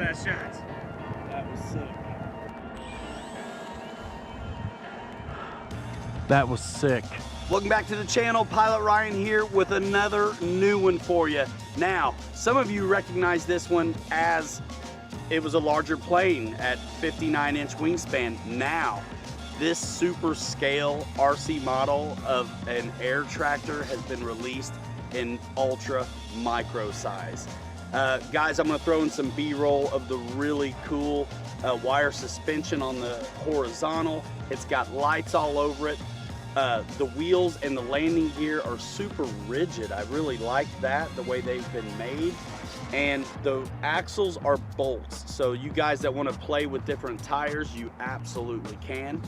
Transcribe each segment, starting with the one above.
that shot. That was sick. That was sick. Welcome back to the channel. Pilot Ryan here with another new one for you. Now, some of you recognize this one as it was a larger plane at 59-inch wingspan. Now, this super scale RC model of an air tractor has been released in ultra micro size. Guys, I'm gonna throw in some B-roll of the really cool wire suspension on the horizontal. It's got lights all over it. The wheels and the landing gear are super rigid. I really like that, the way they've been made. And the axles are bolts. So you guys that want to play with different tires, you absolutely can.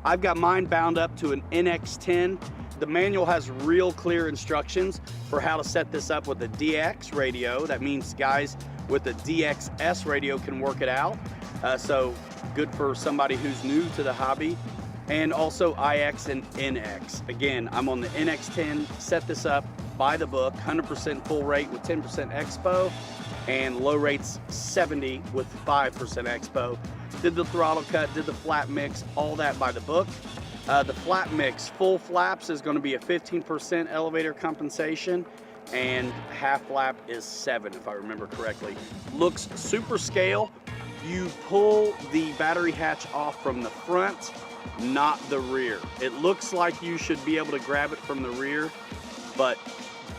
I've got mine bound up to an NX10. The manual has real clear instructions for how to set this up with a DX radio. That means guys with a DXS radio can work it out. So good for somebody who's new to the hobby. And also IX and NX. Again, I'm on the NX10, set this up by the book, 100% full rate with 10% expo, and low rates 70 with 5% expo. Did the throttle cut, did the flap mix, all that by the book. The flap mix, full flaps is gonna be a 15% elevator compensation, and half flap is 7 if I remember correctly. Looks super scale. You pull the battery hatch off from the front, not the rear. It looks like you should be able to grab it from the rear, but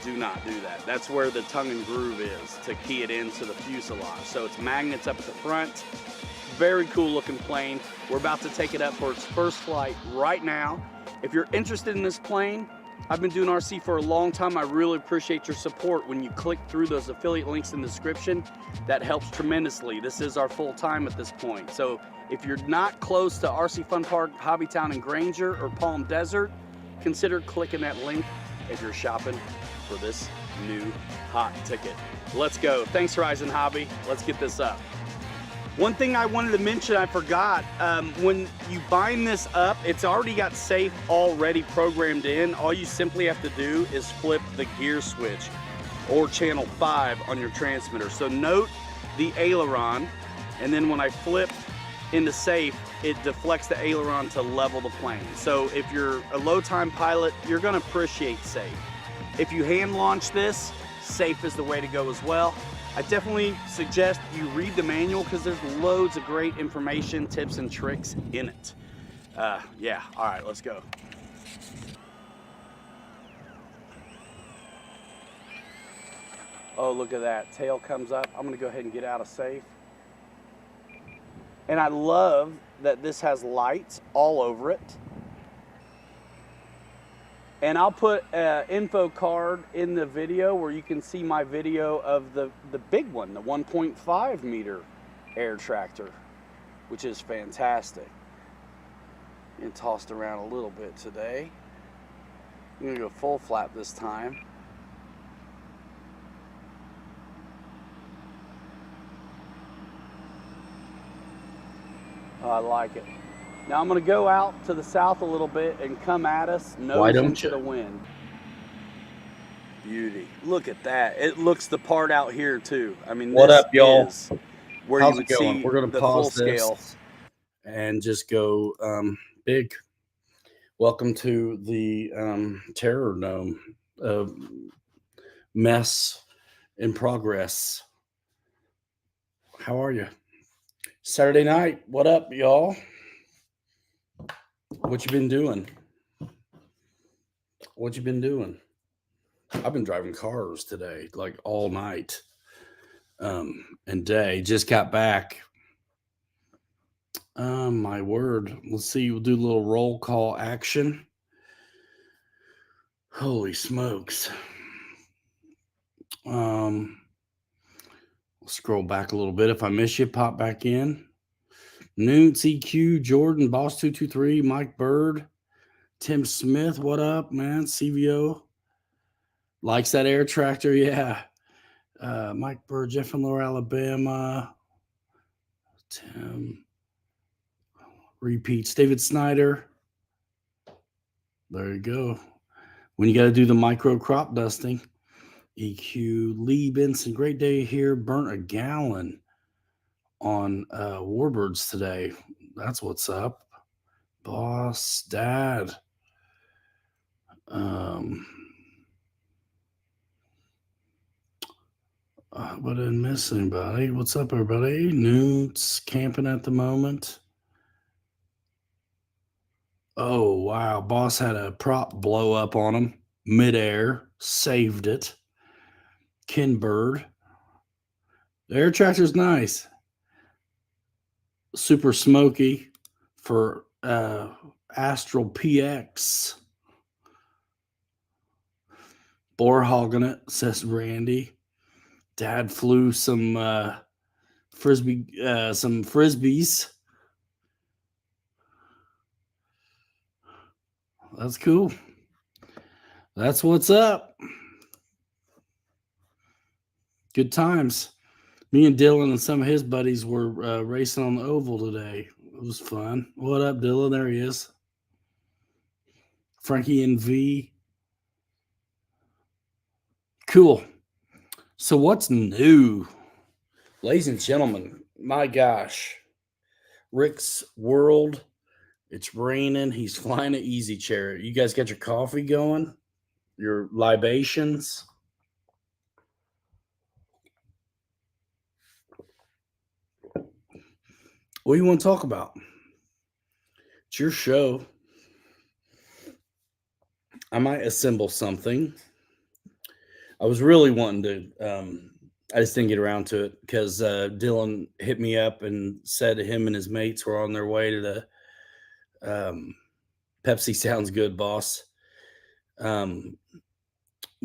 do not do that. That's where the tongue and groove is to key it into the fuselage. So it's magnets up at the front. Very cool looking plane. We're about to take it up for its first flight right now. If you're interested in this plane, I've been doing RC for a long time. I really appreciate your support when you click through those affiliate links in the description. That helps tremendously. This is our full time at this point. So if you're not close to RC Fun Park, Hobbytown in Granger or Palm Desert, consider clicking that link if you're shopping for this new hot ticket. Let's go. Thanks, Horizon Hobby. Let's get this up. One thing I wanted to mention, I forgot, when you bind this up, it's already got safe already programmed in. All you simply have to do is flip the gear switch or channel 5 on your transmitter. So note the aileron, and then when I flip into safe, it deflects the aileron to level the plane. So if you're a low time pilot, you're gonna appreciate safe. If you hand launch this, safe is the way to go as well. I definitely suggest you read the manual because there's loads of great information, tips, and tricks in it. Yeah, all right, let's go. Oh, look at that, tail comes up. I'm gonna go ahead and get out of safe. And I love that this has lights all over it. And I'll put an info card in the video where you can see my video of the big one, the 1.5 meter air tractor, which is fantastic. And tossed around a little bit today. I'm gonna go full flap this time. Oh, I like it. Now I'm gonna go out to the south a little bit and come at us, nose into the wind. Beauty. Look at that. It looks the part out here too. I mean, what up, y'all? Where how's you it going? We're gonna pause this scale and just go big. Welcome to the Terror Dome mess in progress. How are you? Saturday night. What up, y'all? What you been doing? What you been doing? I've been driving cars today, like all night and day. Just got back. My word. Let's see. We'll do a little roll call action. Holy smokes. We'll scroll back a little bit. If I miss you, pop back in. Noon, CQ, Jordan, Boss 223, Mike Bird, Tim Smith, what up, man? CVO likes that air tractor, yeah. Mike Bird, Jeff and Laura, Alabama. Tim repeats. David Snyder. There you go. When you got to do the micro crop dusting. EQ, Lee Benson, great day here. Burnt a gallon. on Warbirds today. That's what's up. Boss, Dad. But I didn't miss anybody. What's up, everybody? Newt's camping at the moment. Oh, wow. Boss had a prop blow up on him midair, saved it. Kinbird. The air tractor's nice. Super smoky for Astral PX. Boar hogging it, says Randy. Dad flew some frisbees. That's cool. That's what's up. Good times. Me and Dylan and some of his buddies were racing on the oval today. It was fun. What up, Dylan? There he is. Frankie and V. Cool. So what's new? Ladies and gentlemen, my gosh. Rick's world. It's raining. He's flying an easy chair. You guys got your coffee going? Your libations? What do you want to talk about? It's your show. I might assemble something. I was really wanting to, I just didn't get around to it because Dylan hit me up and said him and his mates were on their way to the Pepsi Sounds Good, boss. Were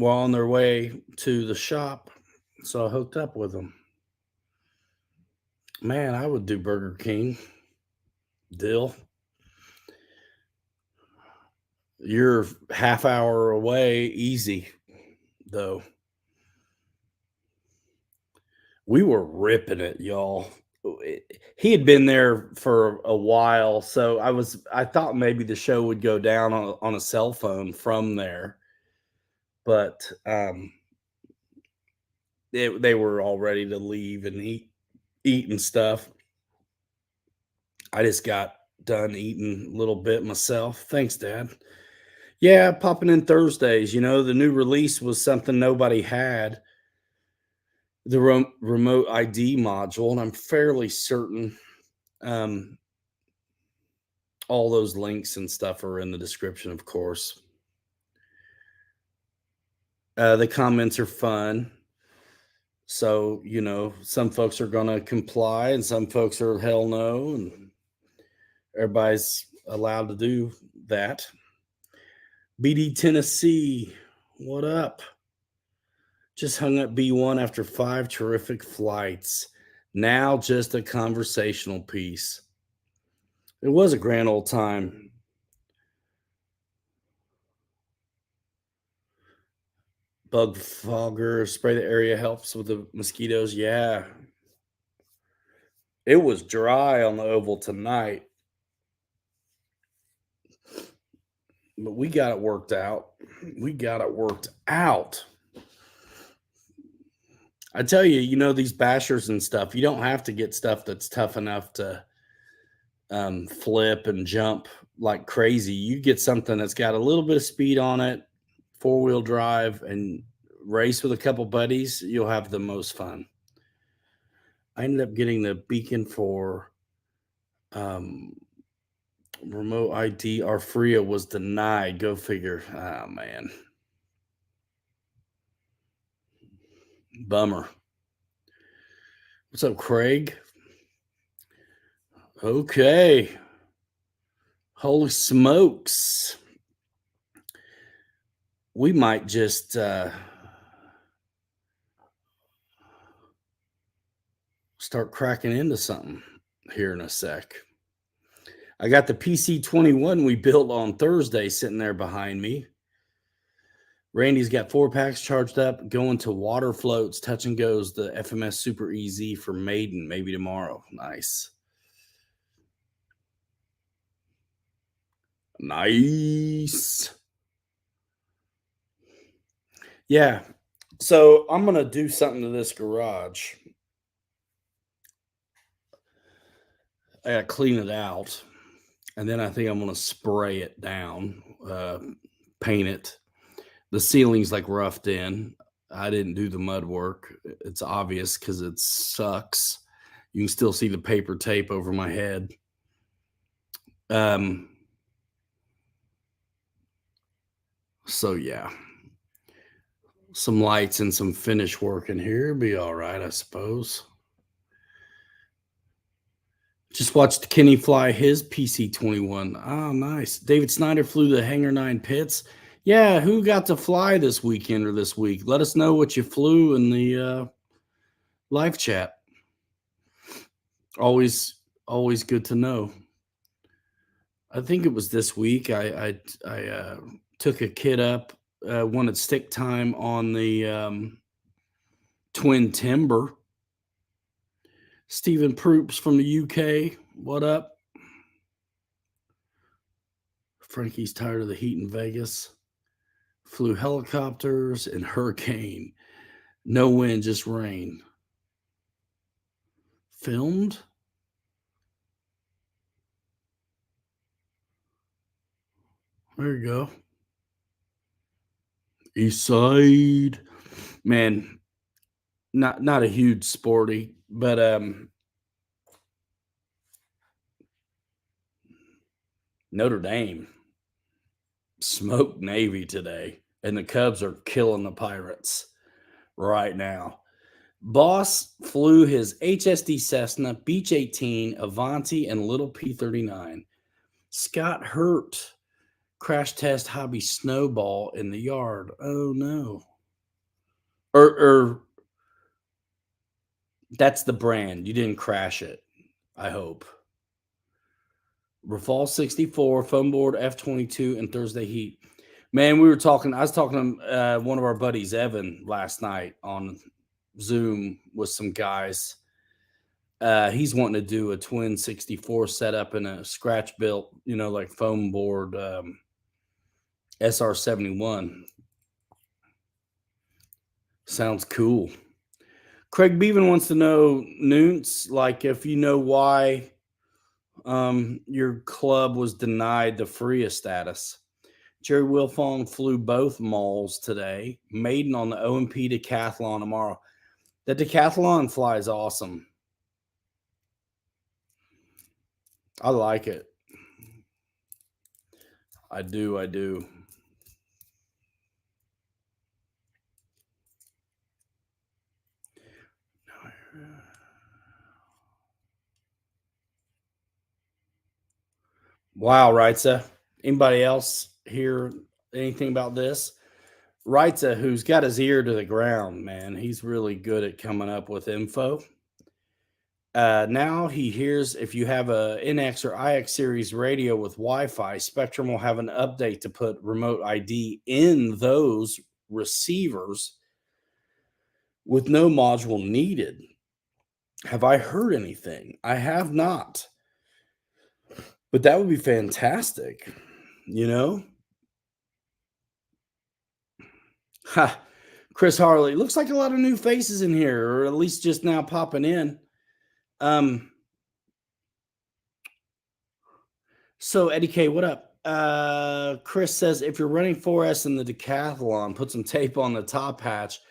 on their way to the shop, so I hooked up with them. Man, I would do Burger King. Dill. You're half hour away, easy, though. We were ripping it, y'all. He had been there for a while, so I thought maybe the show would go down on a cell phone from there, but they were all ready to leave and eat and stuff. I just got done eating a little bit myself. Thanks, Dad. Yeah, popping in Thursdays. You know, the new release was something nobody had. The remote ID module, and I'm fairly certain all those links and stuff are in the description, of course. The comments are fun. So, you know, some folks are going to comply and some folks are hell no. And everybody's allowed to do that. BD Tennessee, what up? Just hung up B1 after 5 terrific flights. Now just a conversational piece. It was a grand old time. Bug fogger, spray the area helps with the mosquitoes. Yeah. It was dry on the oval tonight. But we got it worked out. I tell you, you know, these bashers and stuff, you don't have to get stuff that's tough enough to flip and jump like crazy. You get something that's got a little bit of speed on it, 4-wheel drive, and race with a couple buddies, you'll have the most fun. I ended up getting the beacon for remote ID. Arfria was denied. Go figure. Oh, man. Bummer. What's up, Craig? Okay. Holy smokes. We might just start cracking into something here in a sec. I got the PC21 we built on Thursday sitting there behind me. Randy's got 4 packs charged up, going to water floats, touch and goes, the FMS Super Easy for Maiden, maybe tomorrow. Nice. Nice. Yeah. So I'm going to do something to this garage. I got to clean it out. And then I think I'm going to spray it down, paint it. The ceiling's like roughed in. I didn't do the mud work. It's obvious because it sucks. You can still see the paper tape over my head. So yeah, some lights and some finish work in here be all right, I suppose. Just watched Kenny fly his PC-21. Oh, nice. David Snyder flew the Hangar 9 pits. Yeah, who got to fly this weekend or this week? Let us know what you flew in the live chat. Always good to know. I think it was this week. I took a kid up, wanted stick time on the Twin Timber. Stephen Proops from the UK. What up? Frankie's tired of the heat in Vegas. Flew helicopters and hurricane. No wind, just rain. Filmed? There you go. East Side. Man, not a huge sporty, but Notre Dame smoked Navy today, and the Cubs are killing the Pirates right now. Boss flew his HSD Cessna, Beech 18, Avanti, and Little P-39. Scott Hurt crash test hobby snowball in the yard. Oh no. Or that's the brand. You didn't crash it, I hope. Rafal 64, foam board F22, and Thursday Heat. Man, I was talking to one of our buddies, Evan, last night on Zoom with some guys. He's wanting to do a twin 64 setup in a scratch built, like foam board SR71. Sounds cool. Craig Beaven wants to know, Noontz, like if you know why your club was denied the FRIA status. Jerry Wilfong flew both malls today. Maiden on the O&P decathlon tomorrow. The decathlon flies awesome. I like it. I do. Wow, Reitza. Anybody else hear anything about this? Reitza, who's got his ear to the ground, man. He's really good at coming up with info. Now he hears if you have a NX or IX series radio with Wi-Fi, Spectrum will have an update to put remote ID in those receivers with no module needed. Have I heard anything? I have not. But that would be fantastic, Ha! Chris Harley. Looks like a lot of new faces in here, or at least just now popping in. So Eddie K, what up? Chris says if you're running 4S in the decathlon, put some tape on the top hatch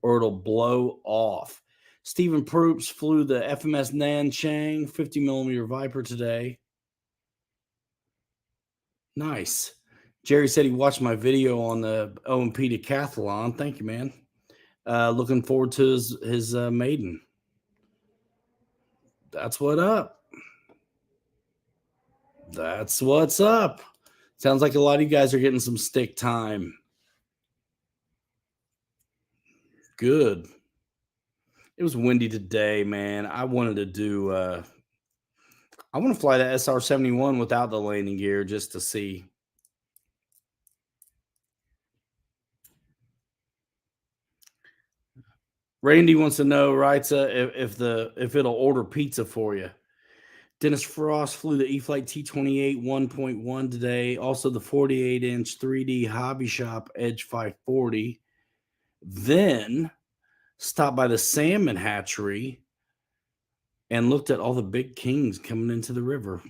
or it'll blow off. Stephen Proops flew the FMS Nanchang 50 millimeter Viper today. Nice. Jerry said he watched my video on the O&P decathlon. Thank you, man. Looking forward to his maiden. That's what up. That's what's up. Sounds like a lot of you guys are getting some stick time. Good. It was windy today, man. I wanted to do I want to fly the SR-71 without the landing gear just to see. Randy wants to know, writes if it'll order pizza for you. Dennis Frost flew the E-Flight T-28 1.1 today. Also the 48-inch 3D Hobby Shop Edge 540. Then stopped by the Salmon Hatchery and looked at all the big kings coming into the river.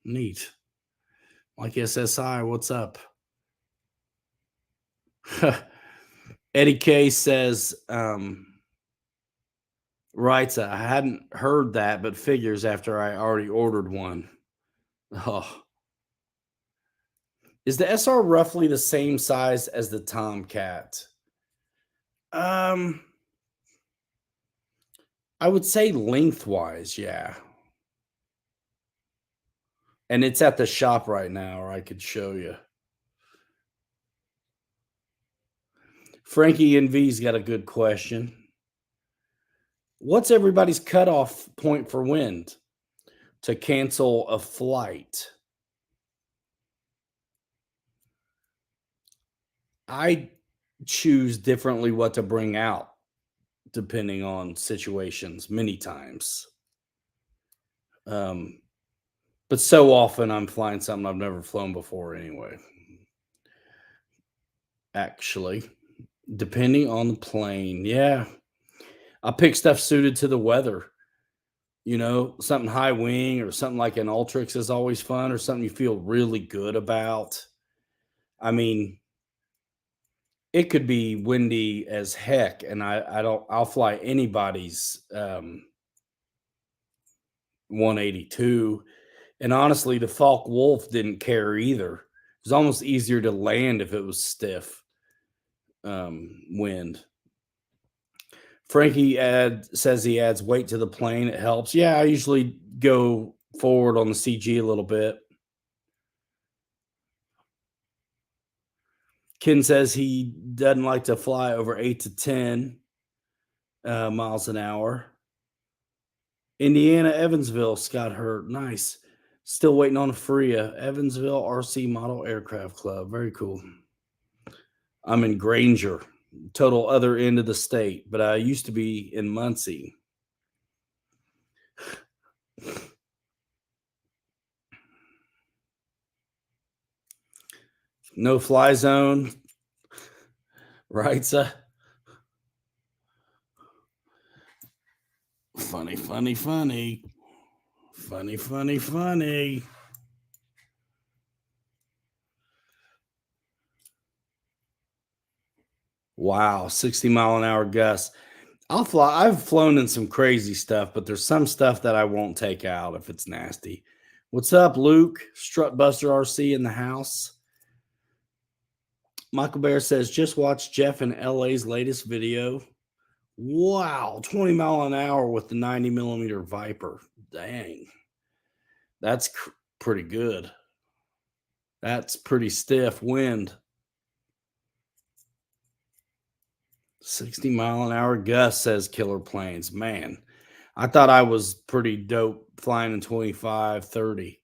Neat. Like SSI, what's up? Eddie K says, writes, I hadn't heard that, but figures after I already ordered one. Oh. Is the SR roughly the same size as the Tomcat? I would say lengthwise, yeah. And it's at the shop right now, or I could show you. Frankie NV's got a good question. What's everybody's cutoff point for wind to cancel a flight? I choose differently what to bring out depending on situations many times. But so often I'm flying something I've never flown before anyway. Actually, depending on the plane. Yeah. I pick stuff suited to the weather. You know, something high wing or something like an Ultrix is always fun, or something you feel really good about. I mean, it could be windy as heck, and I'll fly anybody's 182. And honestly, the Falk Wolf didn't care either. It was almost easier to land if it was stiff wind. Frankie says he adds weight to the plane. It helps. Yeah, I usually go forward on the CG a little bit. Ken says he doesn't like to fly over 8 to 10 miles an hour. Indiana, Evansville, Scott Hurt. Nice. Still waiting on a FRIA. Evansville RC Model Aircraft Club. Very cool. I'm in Granger, total other end of the state, but I used to be in Muncie. No fly zone. Right, sir? Funny, funny, funny. Funny, funny, funny. Wow, 60-mile-an-hour gusts. I'll fly. I've flown in some crazy stuff, but there's some stuff that I won't take out if it's nasty. What's up, Luke? Strutbuster RC in the house. Michael Bear says, just watch Jeff in LA's latest video. Wow, 20 mile an hour with the 90 millimeter Viper. Dang. That's pretty good. That's pretty stiff wind. 60-mile-an-hour gust, says Killer Planes. Man, I thought I was pretty dope flying in 25, 30.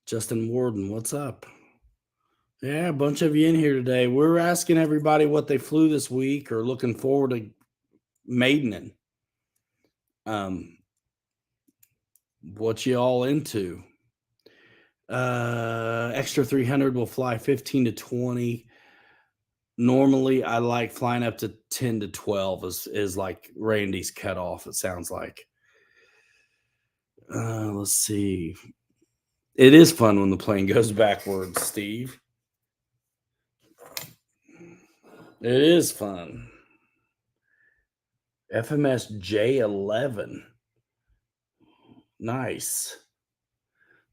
Justin Warden, what's up? Yeah, a bunch of you in here today. We're asking everybody what they flew this week or looking forward to maidening. What you all into? Extra 300 will fly 15 to 20. Normally, I like flying up to 10 to 12 is like Randy's cutoff, it sounds like. Let's see. It is fun when the plane goes backwards, Steve. It is fun. FMS J11. Nice.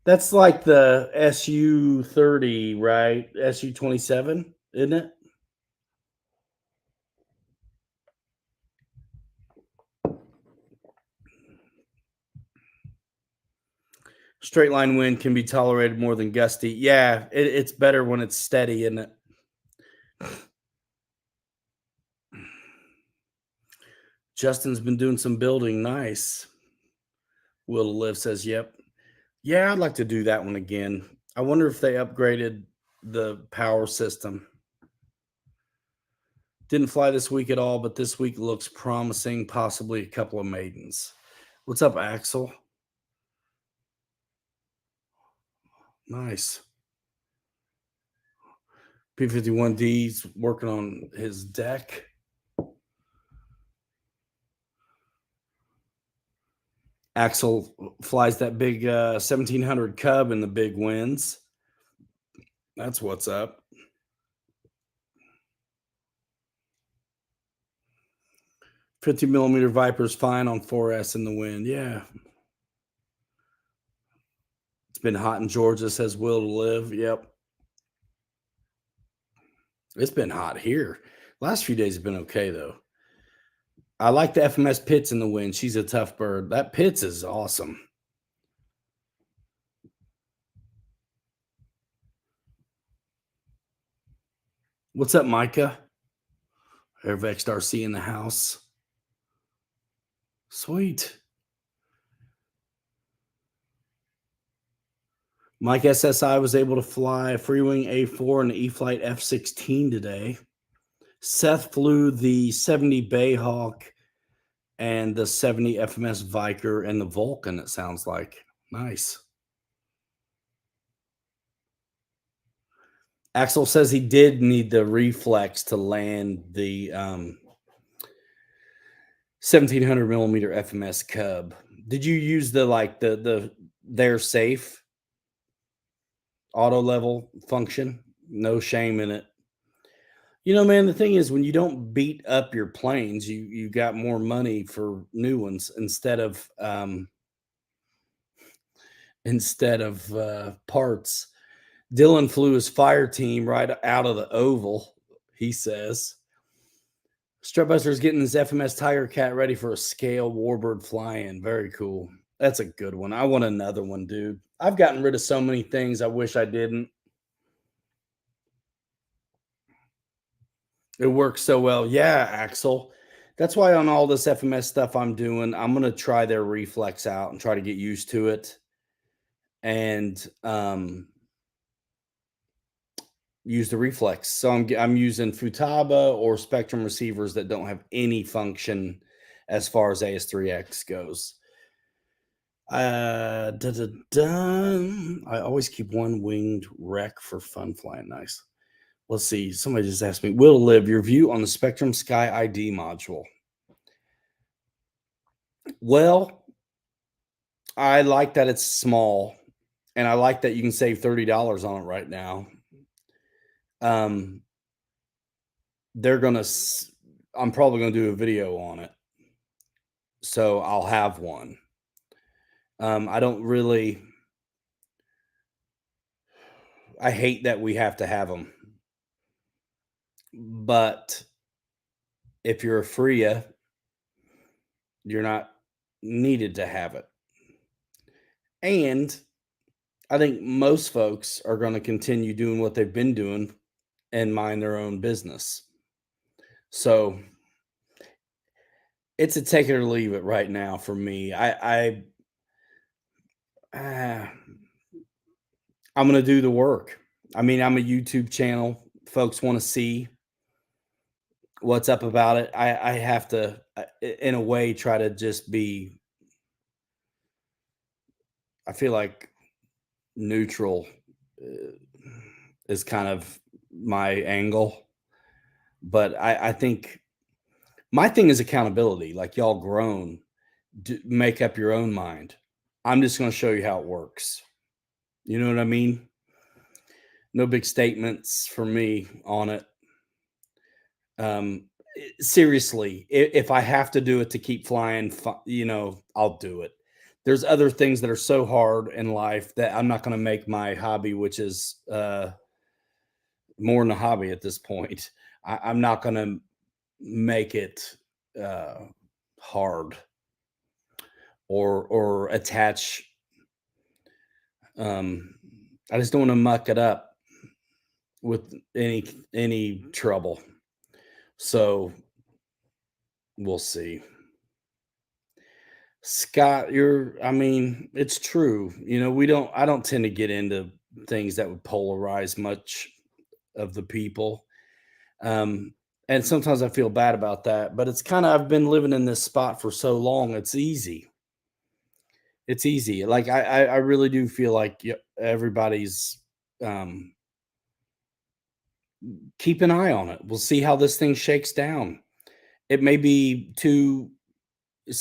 That's like the SU-30, right? SU-27, isn't it? Straight line wind can be tolerated more than gusty. Yeah, it's better when it's steady, isn't it? Justin's been doing some building. Nice. Will to Live says, yep. Yeah, I'd like to do that one again. I wonder if they upgraded the power system. Didn't fly this week at all, but this week looks promising, possibly a couple of maidens. What's up, Axel? Nice. P51D's working on his deck. Axel flies that big 1700 Cub in the big winds. That's what's up. 50mm Viper's fine on 4S in the wind. Yeah. It's been hot in Georgia, says Will to Live. Yep. It's been hot here. Last few days have been okay, though. I like the FMS Pitts in the wind. She's a tough bird. That Pitts is awesome. What's up, Micah? Airvexed RC in the house. Sweet. Mike SSI was able to fly a Freewing A4 and E-Flight F-16 today. Seth flew the 70 Bayhawk and the 70 FMS Viker and the Vulcan, it sounds like. Nice. Axel says he did need the reflex to land the 1700mm FMS Cub. Did you use the they're safe auto level function? No shame in it. You know, man, the thing is, when you don't beat up your planes, you got more money for new ones instead of parts. Dylan flew his fire team right out of the oval, he says. Strutbuster's getting his FMS Tiger Cat ready for a scale warbird fly-in. Very cool. That's a good one. I want another one, dude. I've gotten rid of so many things I wish I didn't. It works so well. Yeah, Axel. That's why on all this FMS stuff I'm doing, I'm going to try their reflex out and try to get used to it. And use the reflex. So I'm using Futaba or Spectrum receivers that don't have any function as far as AS3X goes. I always keep one winged wreck for fun flying. Nice. Let's see. Somebody just asked me, Will Live, your view on the Spectrum Sky ID module. Well, I like that it's small, and I like that you can save $30 on it right now. I'm probably going to do a video on it. So I'll have one. I hate that we have to have them. But if you're a FRIA, you're not needed to have it. And I think most folks are going to continue doing what they've been doing and mind their own business. So it's a take it or leave it right now for me. I'm going to do the work. I mean, I'm a YouTube channel. Folks want to see what's up about it. I have to, in a way, try to just be, I feel like neutral is kind of my angle. But I think my thing is accountability. Like, y'all grown, make up your own mind. I'm just going to show you how it works. You know what I mean? No big statements for me on it. Seriously, if I have to do it to keep flying, I'll do it. There's other things that are so hard in life that I'm not going to make my hobby, which is more than a hobby at this point. I'm not going to make it hard or attach. I just don't want to muck it up with any trouble. So we'll see. Scott, it's true. I don't tend to get into things that would polarize much of the people. And sometimes I feel bad about that, but it's I've been living in this spot for so long. It's easy. It's easy. Like I really do feel like everybody's, keep an eye on it. We'll see how this thing shakes down. It may be too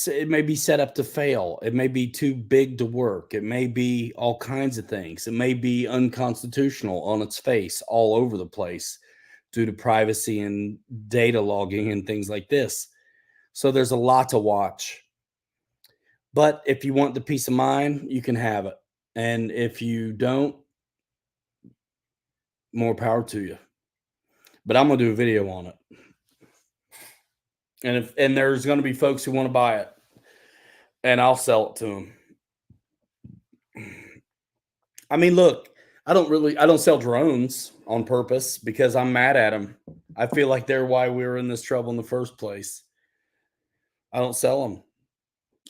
it may be set up to fail. It may be too big to work. It may be all kinds of things. It may be unconstitutional on its face all over the place due to privacy and data logging and things like this. So there's a lot to watch. But if you want the peace of mind, you can have it. And if you don't, more power to you. But I'm going to do a video on it. And there's going to be folks who want to buy it, and I'll sell it to them. I mean, look, I don't sell drones on purpose because I'm mad at them. I feel like they're why we were in this trouble in the first place. I don't sell them.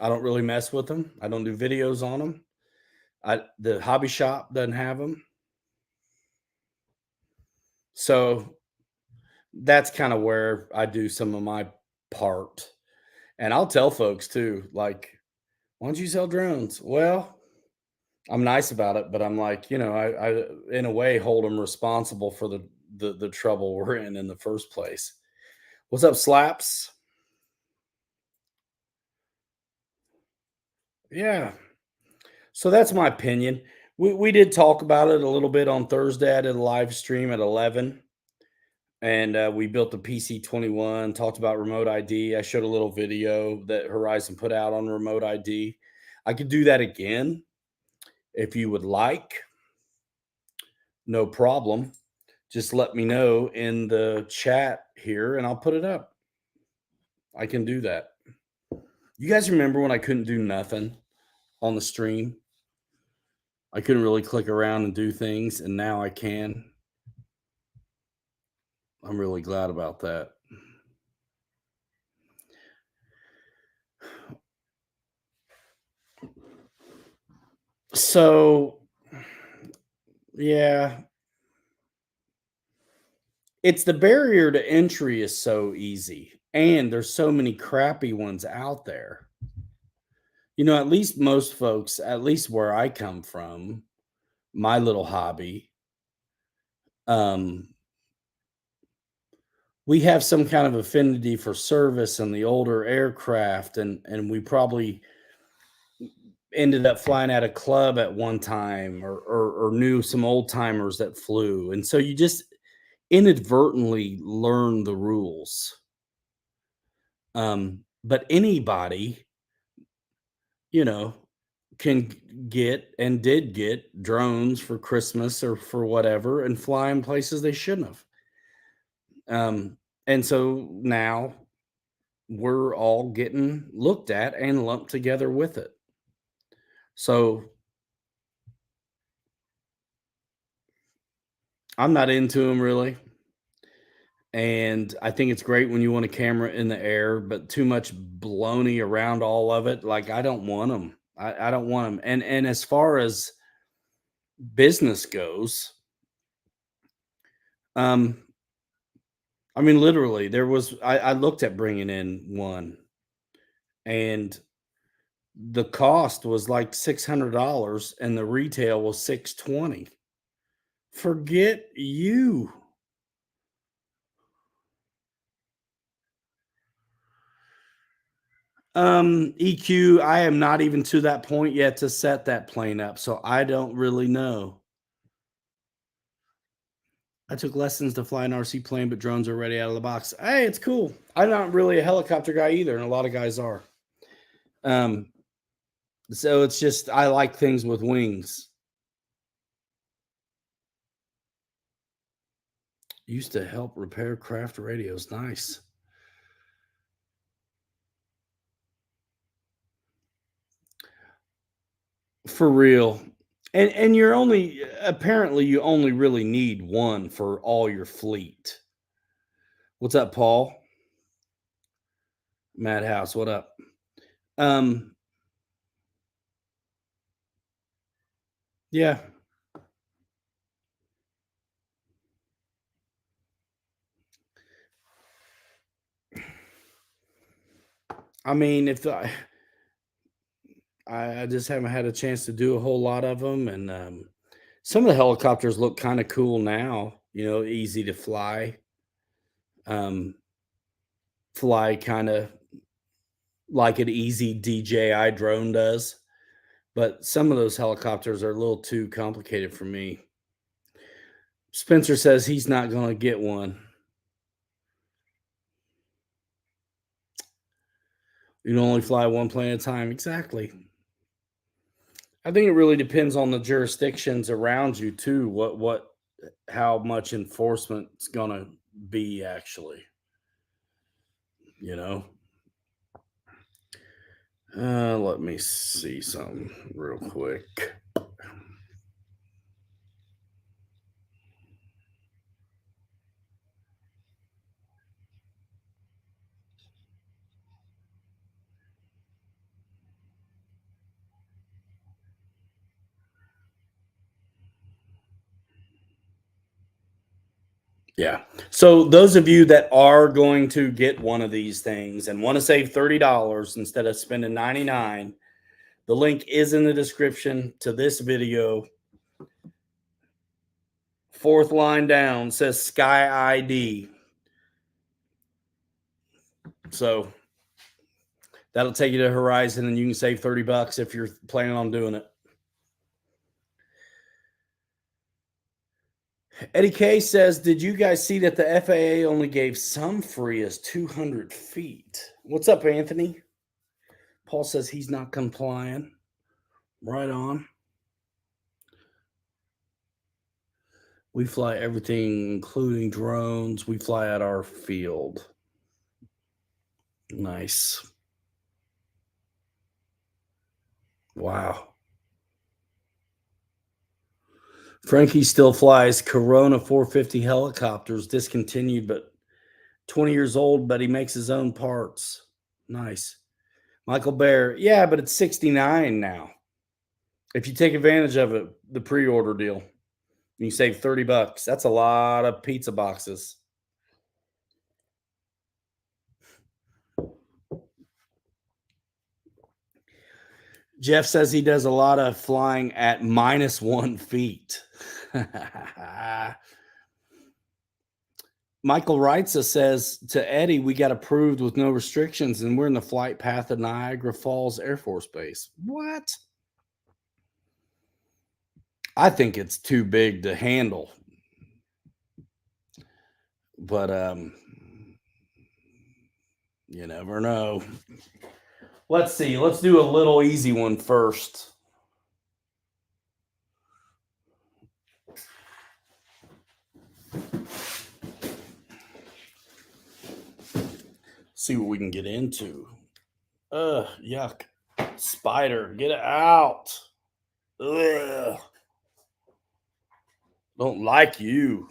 I don't really mess with them. I don't do videos on them. The hobby shop doesn't have them. So that's kind of where I do some of my part. And I'll tell folks too, like, why don't you sell drones? Well, I'm nice about it, but I'm like, I in a way hold them responsible for the trouble we're in the first place. What's up, Slaps? Yeah. So that's my opinion. We did talk about it a little bit on Thursday. I did a live stream at 11, and we built the PC-21, talked about remote ID. I showed a little video that Horizon put out on remote ID. I could do that again if you would like. No problem. Just let me know in the chat here, and I'll put it up. I can do that. You guys remember when I couldn't do nothing on the stream? I couldn't really click around and do things, and now I can. I'm really glad about that. So, yeah. It's the barrier to entry is so easy, and there's so many crappy ones out there. At least most folks, at least where I come from, my little hobby, we have some kind of affinity for service and the older aircraft, and we probably ended up flying at a club at one time or knew some old timers that flew. And so you just inadvertently learn the rules. But anybody, can get and did get drones for Christmas or for whatever and fly in places they shouldn't have. And so now we're all getting looked at and lumped together with it. So I'm not into them really. And I think it's great when you want a camera in the air, but too much baloney around all of it. Like, I don't want them. I don't want them. And as far as business goes, I mean, literally, I looked at bringing in one, and the cost was like $600 and the retail was $620. Forget you. EQ, I am not even to that point yet to set that plane up, so I don't really know. I took lessons to fly an RC plane, but drones are already out of the box. Hey, it's cool. I'm not really a helicopter guy either, and a lot of guys are. So it's just I like things with wings. Used to help repair craft radios. Nice. For real. And you're only apparently you only really need one for all your fleet. What's up, Paul? Madhouse, what up? Yeah. I mean, if I just haven't had a chance to do a whole lot of them, and some of the helicopters look kind of cool now. Easy to fly. Fly kind of like an easy DJI drone does. But some of those helicopters are a little too complicated for me. Spencer says he's not going to get one. You can only fly one plane at a time. Exactly. I think it really depends on the jurisdictions around you too. How much enforcement's going to be actually. You know. Let me see something real quick. Yeah. So those of you that are going to get one of these things and want to save $30 instead of spending $99, the link is in the description to this video. Fourth line down says Sky ID. So that'll take you to Horizon and you can save $30 if you're planning on doing it. Eddie K says, did you guys see that the FAA only gave some free as 200 feet? What's up, Anthony? Paul says he's not complying. Right on. We fly everything, including drones. We fly at our field. Nice. Wow. Frankie still flies Corona 450 helicopters, discontinued, but 20 years old, but he makes his own parts. Nice. Michael Bear, yeah, but it's 69 now. If you take advantage of it, the pre-order deal, you save $30. That's a lot of pizza boxes. Jeff says he does a lot of flying at -1 feet. Michael Reitza says to Eddie, we got approved with no restrictions and we're in the flight path of Niagara Falls Air Force Base. What? I think it's too big to handle. But you never know. Let's see. Let's do a little easy one first. See what we can get into. Yuck. Spider, get it out. Ugh. Don't like you.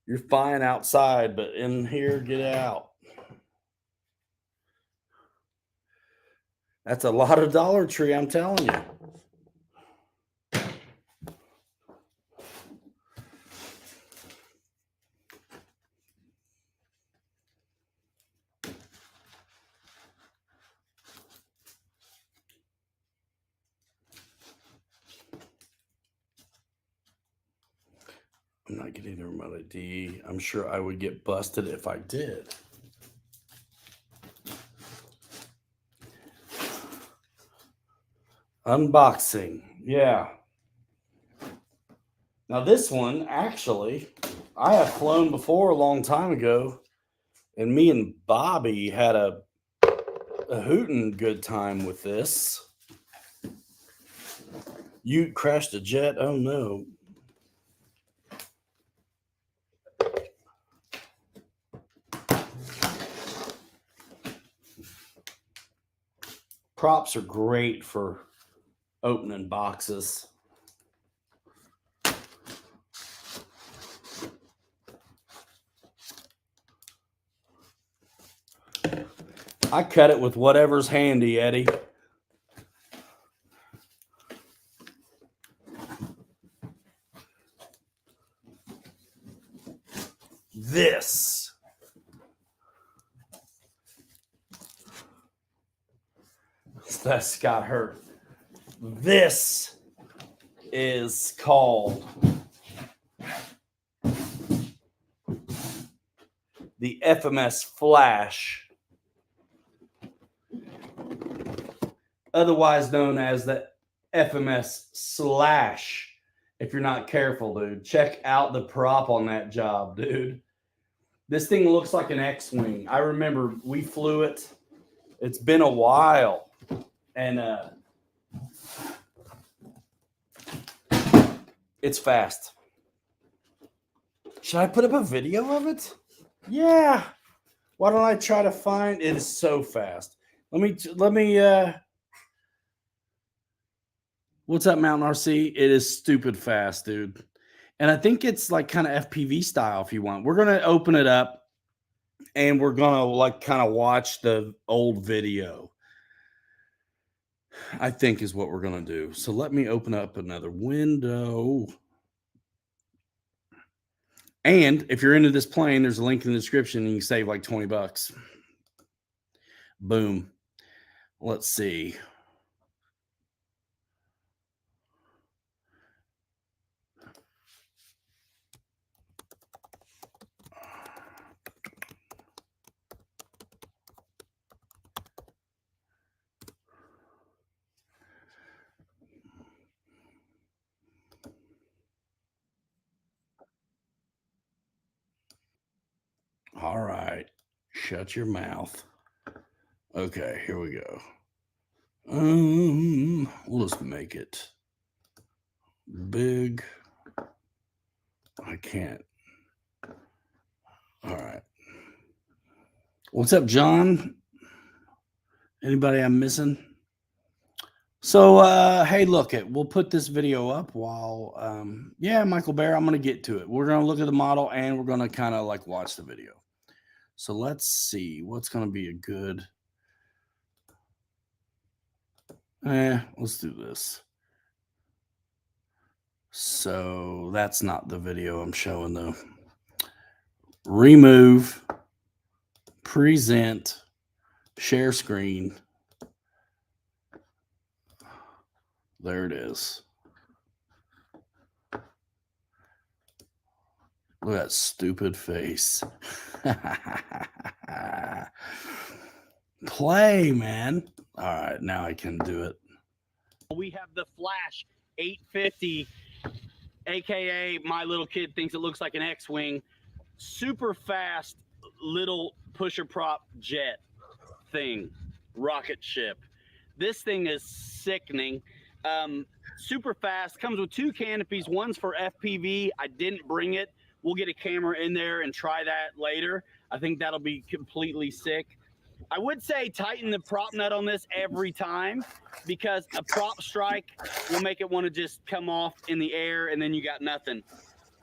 You're fine outside, but in here, get out. That's a lot of Dollar Tree, I'm telling you. I'm not getting the remote ID. I'm sure I would get busted if I did. Unboxing. Yeah. Now this one, actually, I have flown before a long time ago, and me and Bobby had a hootin' good time with this. You crashed a jet? Oh no. Props are great for opening boxes. I cut it with whatever's handy, Eddie. This that Scott hurt. This is called the FMS Flash otherwise known as the FMS Slash. If you're not careful, dude, check out the prop on that job, dude. This thing looks like an X-Wing. I remember we flew it. It's been a while. And it's fast. Should I put up a video of it? Yeah. Why don't I try to find it? Is so fast. Let me what's up, Mountain RC? It is stupid fast, dude. And I think it's like kind of FPV style if you want. We're gonna open it up and we're gonna like kind of watch the old video. I think is what we're gonna do. So let me open up another window. And if you're into this plane, there's a link in the description and you can save like 20 bucks. Boom. Let's see. All right. Shut your mouth. Okay, here we go. We'll just make it big. I can't. All right. What's up, John? Anybody I'm missing? So, hey, look it. We'll put this video up while, yeah, Michael Bear, I'm going to get to it. We're going to look at the model and we're going to kind of like watch the video. So let's see what's going to be a good, let's do this. So that's not the video I'm showing though. Remove, present, share screen. There it is. Look at that stupid face. Play, man. All right, now I can do it. We have the Flash 850, aka my little kid thinks it looks like an X-Wing. Super fast little pusher prop jet thing, rocket ship. This thing is sickening. Super fast, comes with 2 canopies. One's for FPV. I didn't bring it. We'll get a camera in there and try that later. I think that'll be completely sick. I would say tighten the prop nut on this every time because a prop strike will make it want to just come off in the air and then you got nothing.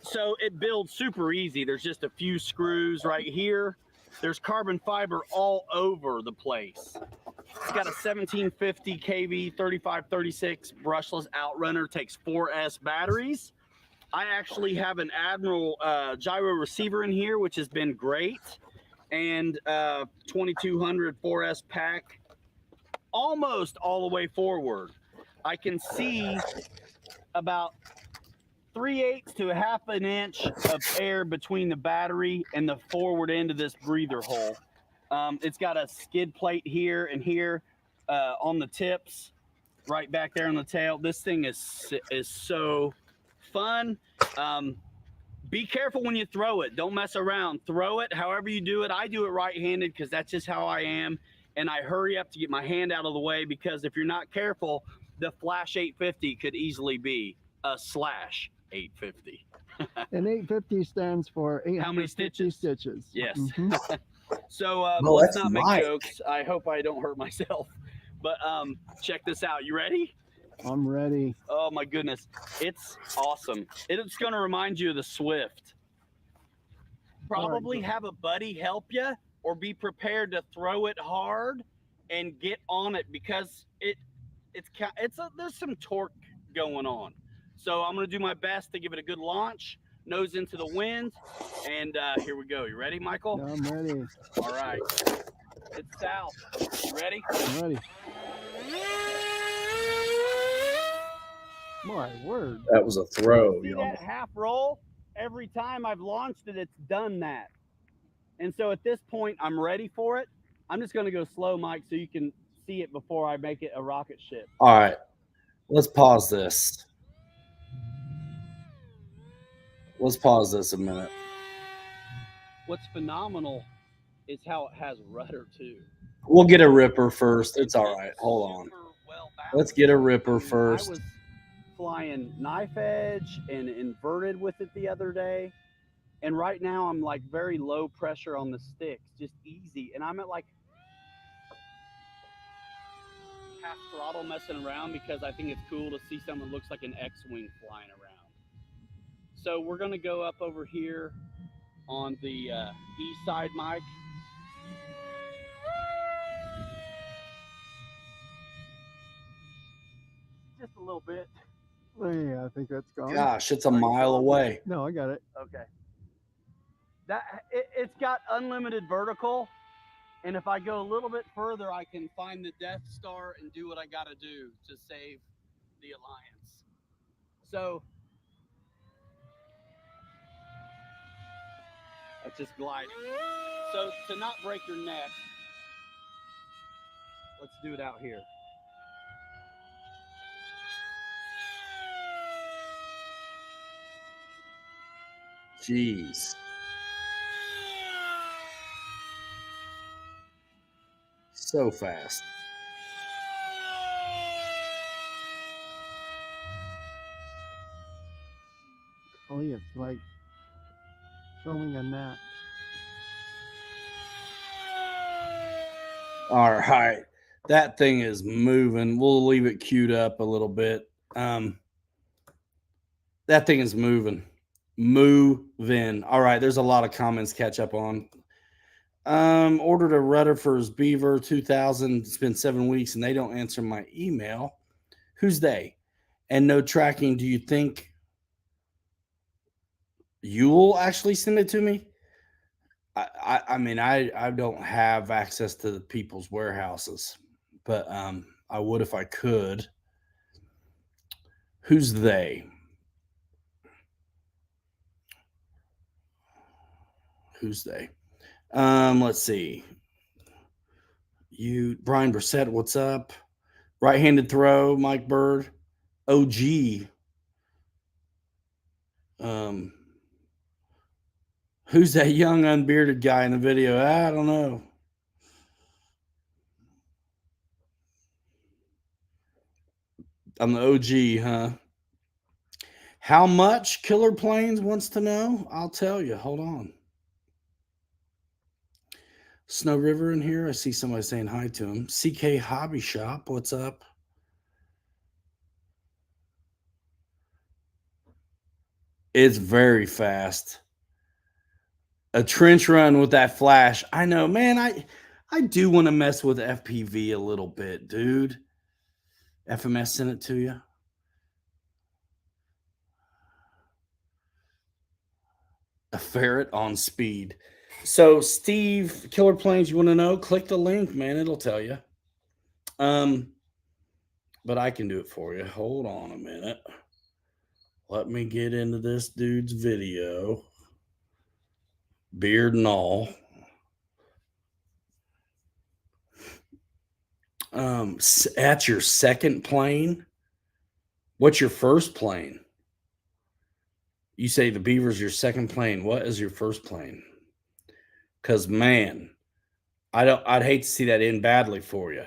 So it builds super easy. There's just a few screws right here. There's carbon fiber all over the place. It's got a 1750 kV 3536 brushless outrunner, takes 4S batteries. I actually have an Admiral gyro receiver in here, which has been great. And 2200 4S pack, almost all the way forward. I can see about 3/8 to 1/2 inch of air between the battery and the forward end of this breather hole. It's got a skid plate here and here on the tips, right back there on the tail. This thing is so fun. Be careful when you throw it. Don't mess around. Throw it however you do it. I do it right-handed because that's just how I am. And I hurry up to get my hand out of the way because if you're not careful, the Flash 850 could easily be a Slash 850. And 850 stands for 850 how many stitches? Stitches. Yes. Mm-hmm. So Well, let's that's not make Mike. jokes. I hope I don't hurt myself. But check this out. You ready? I'm ready. Oh my goodness. It's awesome. It's going to remind you of the Swift. Probably have a buddy help you or be prepared to throw it hard and get on it because there's some torque going on. So I'm going to do my best to give it a good launch, nose into the wind, and here we go. You ready, Michael? I'm ready. All right. It's south. You ready? I'm ready. My word. That was a throw, See y'all. that half roll? Every time I've launched it, it's done that. And so at this point, I'm ready for it. I'm just going to go slow, Mike, so you can see it before I make it a rocket ship. All right. Let's pause this. Let's pause this a minute. What's phenomenal is how it has rudder too. We'll get a ripper first. It's all right. Hold on. Let's get a ripper first. I was flying knife edge and inverted with it the other day. And right now I'm like very low pressure on the sticks, just easy. And I'm at like half throttle messing around because I think it's cool to see something that looks like an X-Wing flying around. So we're gonna go up over here on the east side mic. Just a little bit. Yeah, I think that's gone. Gosh, it's a mile away. No, I got it. Okay. It's got unlimited vertical, and if I go a little bit further, I can find the Death Star and do what I got to do to save the Alliance. So that's just gliding. So to not break your neck, let's do it out here. Jeez. So fast. Oh, yeah, it's like filming a nap. All right. That thing is moving. We'll leave it queued up a little bit. That thing is moving. Moving. All right. There's a lot of comments to catch up on. Ordered a rudder for his Beaver 2000. It's been 7 weeks and they don't answer my email. Who's they? And no tracking. Do you think you'll actually send it to me? I mean, I don't have access to the people's warehouses, but I would if I could. Who's they? Who's they? Let's see. Brian Brissett, what's up? Right-handed throw, Mike Bird. OG. Who's that young unbearded guy in the video? I don't know. I'm the OG, huh? How much Killer Planes wants to know? I'll tell you. Hold on. Snow River in here. I see somebody saying hi to him. CK Hobby Shop. What's up? It's very fast. A trench run with that flash. I know, man. I do want to mess with FPV a little bit, dude. FMS sent it to you. A ferret on speed. So, Steve, Killer Planes, you want to know? Click the link, man. It'll tell you. But I can do it for you. Hold on a minute. Let me get into this dude's video. Beard and all. At your second plane. What's your first plane? You say the Beaver's your second plane. What is your first plane? Because, man, I'd hate to see that end badly for you.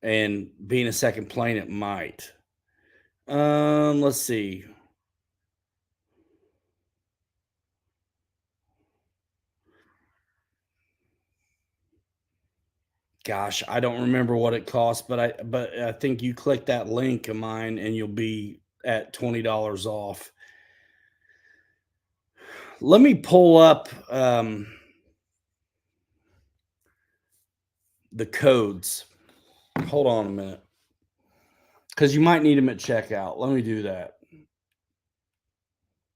And being a second plane, it might. Let's see. Gosh, I don't remember what it costs, but I think you click that link of mine and you'll be at $20 off. Let me pull up the codes. Hold on a minute. Because you might need them at checkout. Let me do that.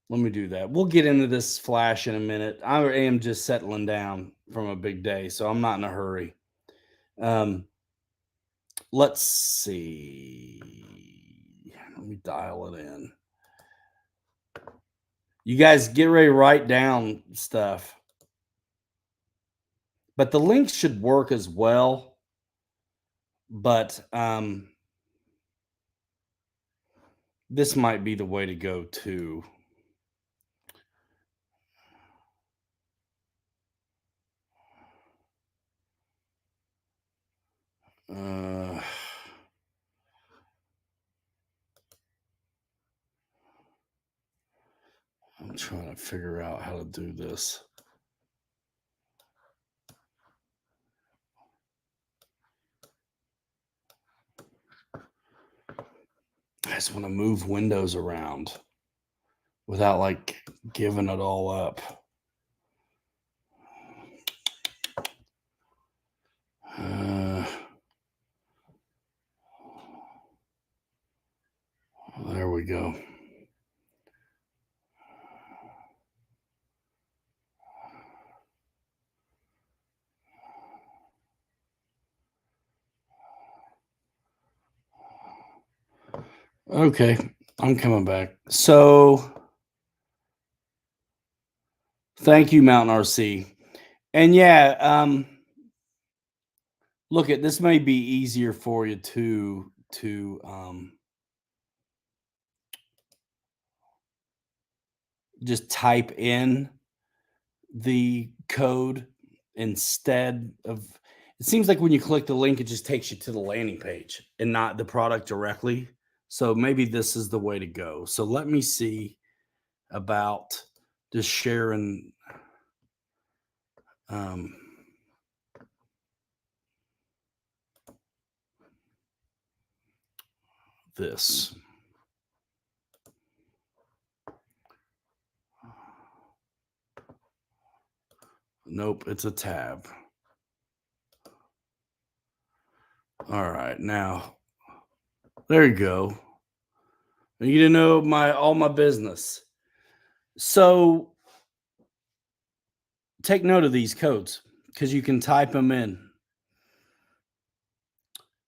We'll get into this Flash in a minute. I am just settling down from a big day, so I'm not in a hurry. Let's see. Let me dial it in. You guys get ready to write down stuff. But the links should work as well. But this might be the way to go too. I'm trying to figure out how to do this. I just want to move windows around without like giving it all up. There we go. Okay, I'm coming back. So thank you, Mountain RC. And yeah, look at this may be easier for you to just type in the code instead of, it seems like when you click the link, it just takes you to the landing page and not the product directly. So maybe this is the way to go. So let me see about just sharing this. Nope, it's a tab. All right, now there you go. You need to know all my business. So take note of these codes because you can type them in.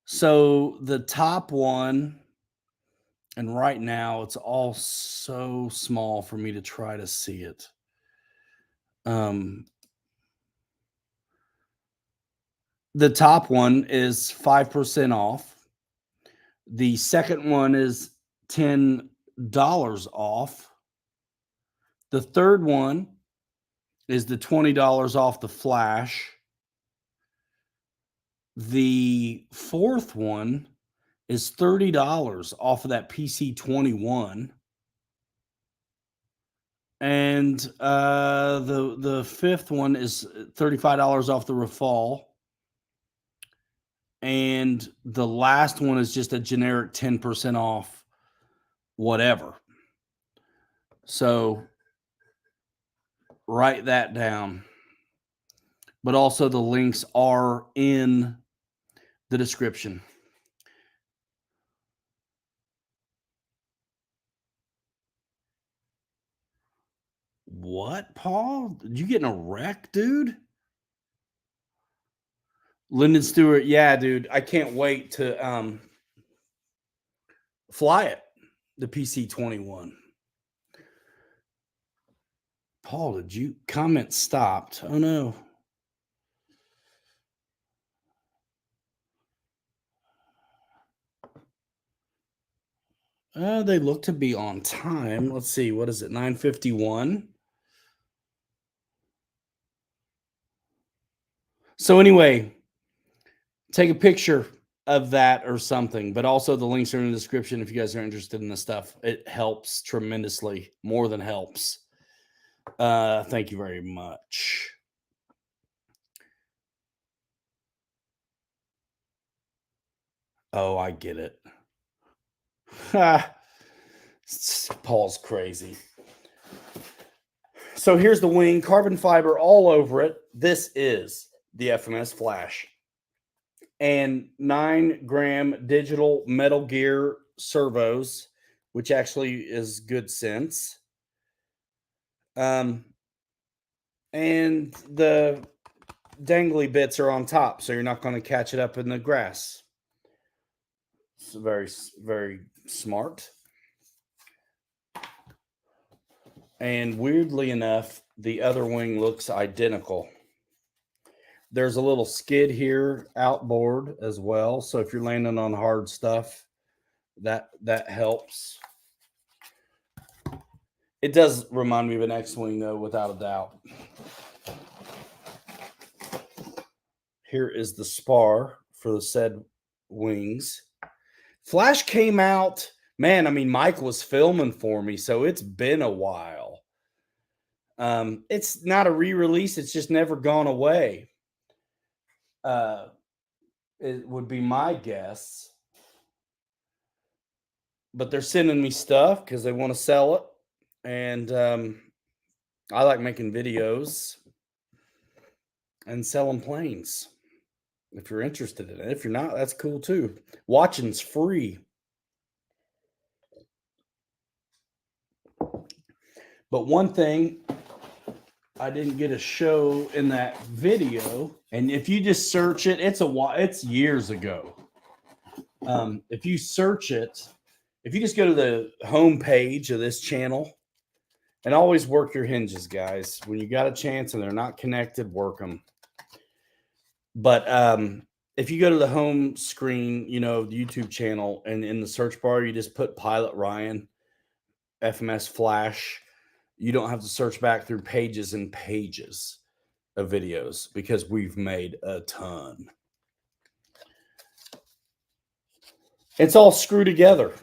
So the top one, and right now it's all so small for me to try to see it. The top one is 5% off. The second one is $10 off. The third one is the $20 off the Flash. The fourth one is $30 off of that PC21. And the fifth one is $35 off the Rafale. And the last one is just a generic 10% off whatever. So write that down. But also the links are in the description. What, Paul? Did you get in a wreck, dude? Lyndon Stewart, yeah, dude. I can't wait to fly it, the PC21. Paul, did you comment stopped? Oh no. They look to be on time. Let's see. What is it? 9:51. So anyway, take a picture of that or something, but also the links are in the description if you guys are interested in this stuff. It helps tremendously, more than helps. Thank you very much. Oh, I get it. Paul's crazy. So here's the wing, carbon fiber all over it. This is the FMS Flash. And 9-gram digital Metal Gear servos, which actually is good sense. And the dangly bits are on top, so you're not going to catch it up in the grass. It's very, very smart. And weirdly enough, the other wing looks identical. There's a little skid here outboard as well. So if you're landing on hard stuff, that helps. It does remind me of an X-Wing though, without a doubt. Here is the spar for the said wings. Flash came out, man, I mean, Mike was filming for me, so it's been a while. It's not a re-release, it's just never gone away. It would be my guess. But they're sending me stuff because they want to sell it. And I like making videos and selling planes. If you're interested in it. If you're not, that's cool too. Watching's free. But one thing I didn't get a show in that video, and if you just search it, it's years ago. If you search it, if you just go to the home page of this channel, and always work your hinges, guys. When you got a chance and they're not connected, work them. But if you go to the home screen, you know, the YouTube channel, and in the search bar, you just put Pilot Ryan, FMS Flash. You don't have to search back through pages and pages of videos because we've made a ton. It's all screwed together.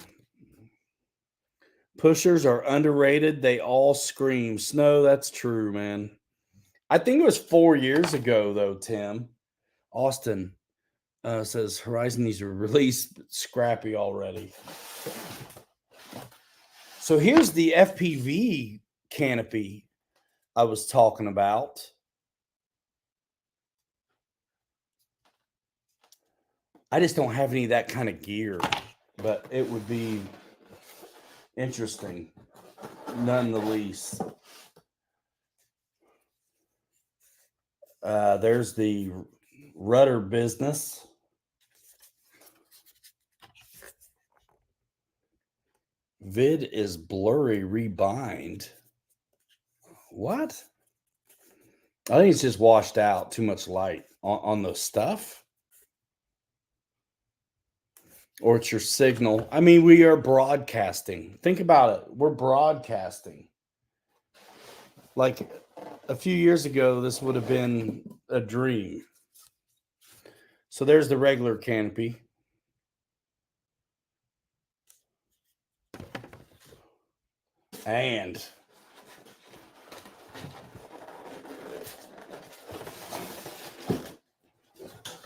Pushers are underrated. They all scream. Snow, that's true, man. I think it was 4 years ago, though, Tim. Austin says Horizon needs to release scrappy already. So here's the FPV canopy I was talking about. I just don't have any of that kind of gear, but it would be interesting, none the least. There's the rudder business. Vid is blurry rebind. What? I think it's just washed out. Too much light on the stuff. Or it's your signal. I mean, we are broadcasting. Think about it. We're broadcasting. Like a few years ago, this would have been a dream. So there's the regular canopy. And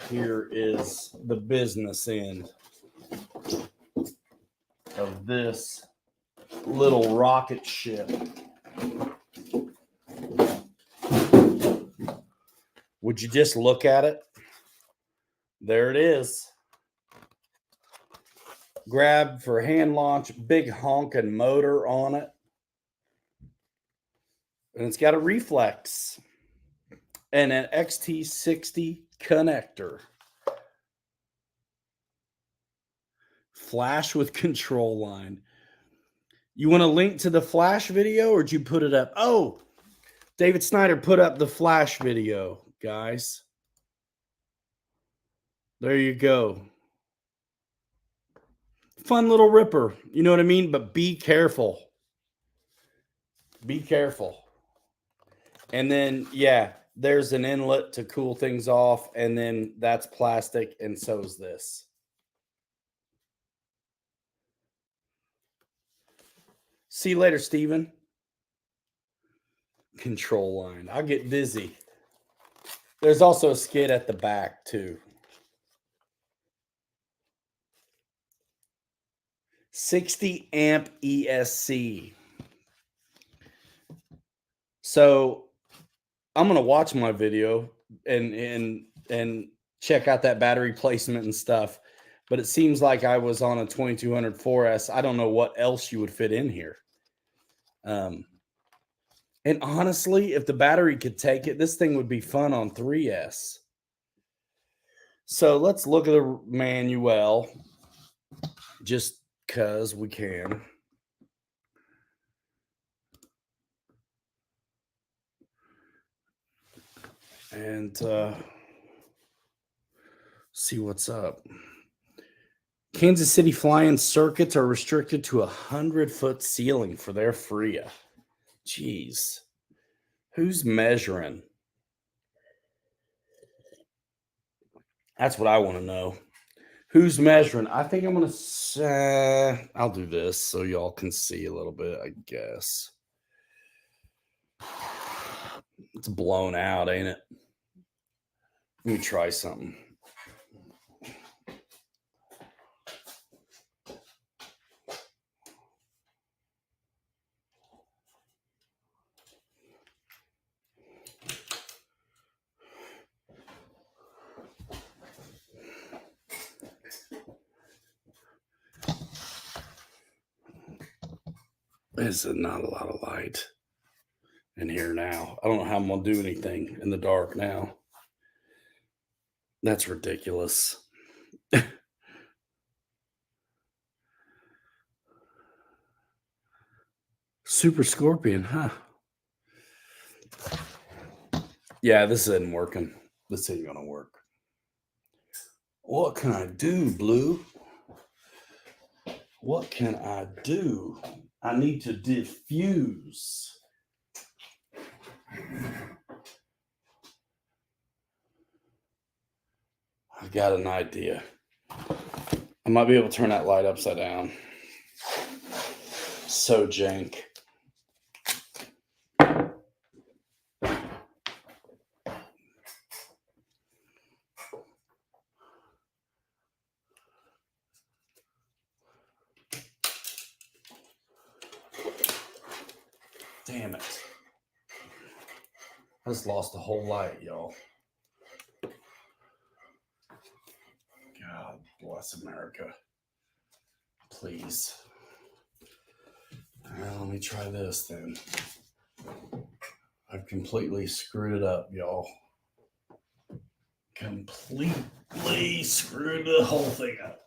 here is the business end of this little rocket ship. Would you just look at it? There it is. Grab for hand launch, big honking motor on it. And it's got a reflex and an XT60 connector. Flash with control line. You want a link to the Flash video, or did you put it up? Oh, David Snyder put up the Flash video, guys. There you go. Fun little ripper. You know what I mean? But be careful. Be careful. And then, yeah, there's an inlet to cool things off. And then that's plastic. And so is this. See you later, Steven. Control line. I'll get dizzy. There's also a skid at the back, too. 60 amp ESC. So I'm gonna watch my video and check out that battery placement and stuff. But it seems like I was on a 2200 4S. I don't know what else you would fit in here. And honestly, if the battery could take it, this thing would be fun on 3S. So let's look at the manual, just because we can. And see what's up. Kansas City flying circuits are restricted to 100-foot ceiling for their FRIA. Jeez. Who's measuring? That's what I want to know. Who's measuring? I think I'm going to say, I'll do this so y'all can see a little bit, I guess. It's blown out, ain't it? Let me try something. There's not a lot of light in here now. I don't know how I'm going to do anything in the dark now. That's ridiculous. Super Scorpion, huh? Yeah, this isn't working. This ain't going to work. What can I do, Blue? What can I do? I need to diffuse. I got an idea. I might be able to turn that light upside down. So jank. Damn it. I just lost the whole light, y'all. God bless America. Please. Well, let me try this then. I've completely screwed it up, y'all. Completely screwed the whole thing up.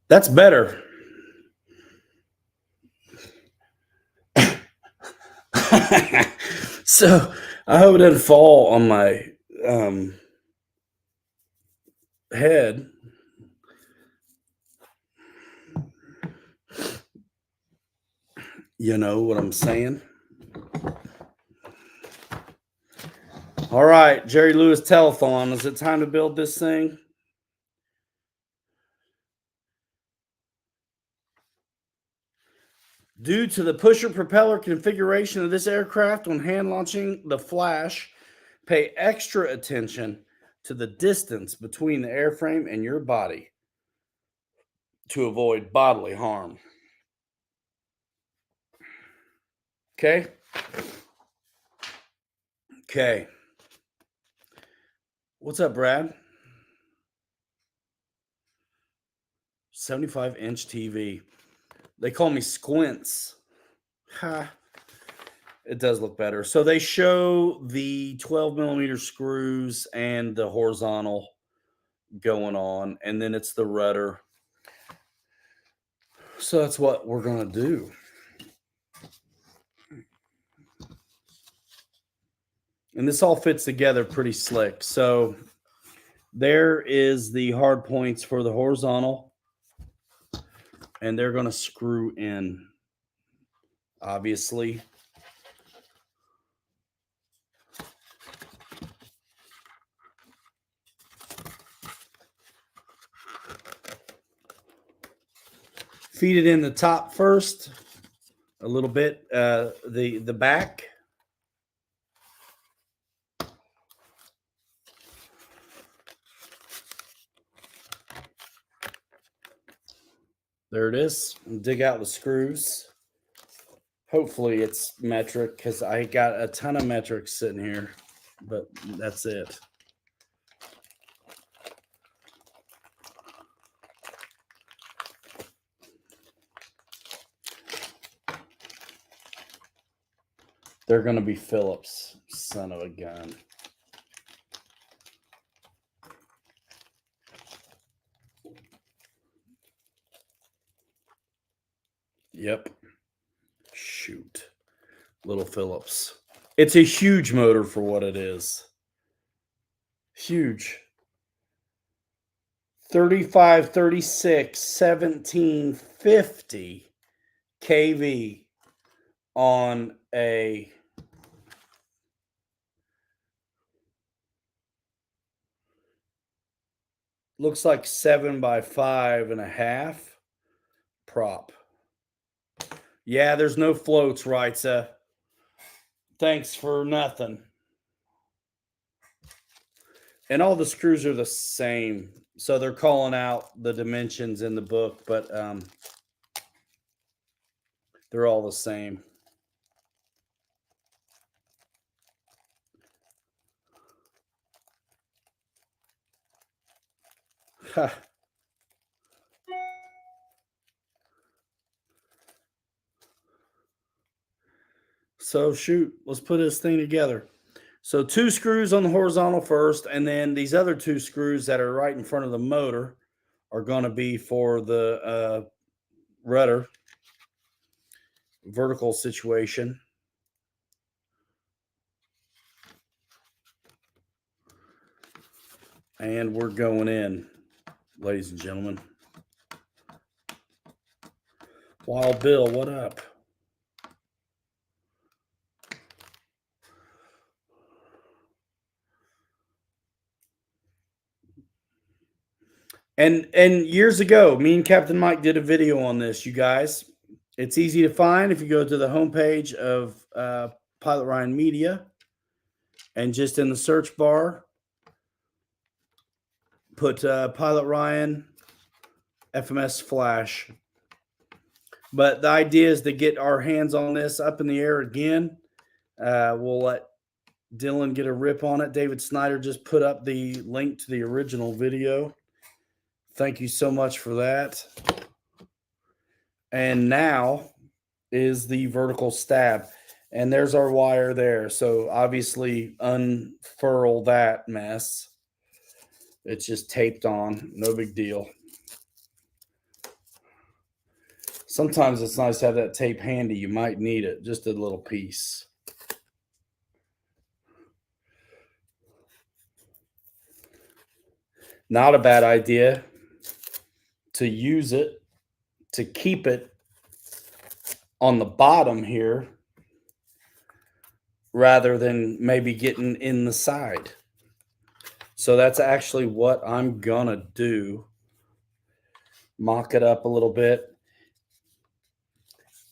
That's better. So I hope it doesn't fall on my head. You know what I'm saying? All right, Jerry Lewis Telethon. Is it time to build this thing? Due to the pusher propeller configuration of this aircraft when hand launching the Flash, pay extra attention to the distance between the airframe and your body to avoid bodily harm. Okay? Okay. What's up, Brad? 75-inch TV. They call me Squints. Ha. It does look better. So they show the 12-millimeter screws and the horizontal going on, and then it's the rudder. So that's what we're going to do. And this all fits together pretty slick. So there is the hard points for the horizontal, and they're going to screw in, obviously. Feed it in the top first, a little bit, the back. There it is. Dig out the screws. Hopefully it's metric because I got a ton of metric sitting here, but that's it. They're going to be Phillips. Son of a gun. Yep. Shoot. Little Phillips. It's a huge motor for what it is. Huge. 35, 36, 1750 kV on a looks like 7x5.5 prop. Yeah, there's no floats, right, sir? Thanks for nothing. And all the screws are the same. So they're calling out the dimensions in the book, but they're all the same. Huh. So shoot, let's put this thing together. So 2 screws on the horizontal first, and then these other 2 screws that are right in front of the motor are going to be for the rudder vertical situation. And we're going in, ladies and gentlemen. Wild Bill, what up? And years ago, me and Captain Mike did a video on this, you guys. It's easy to find if you go to the homepage of Pilot Ryan Media and just in the search bar, put Pilot Ryan FMS Flash. But the idea is to get our hands on this up in the air again. We'll let Dylan get a rip on it. David Snyder just put up the link to the original video. Thank you so much for that. And now is the vertical stab. And there's our wire there. So obviously unfurl that mess. It's just taped on. No big deal. Sometimes it's nice to have that tape handy. You might need it. Just a little piece. Not a bad idea to use it, to keep it on the bottom here rather than maybe getting in the side. So that's actually what I'm gonna do. Mock it up a little bit.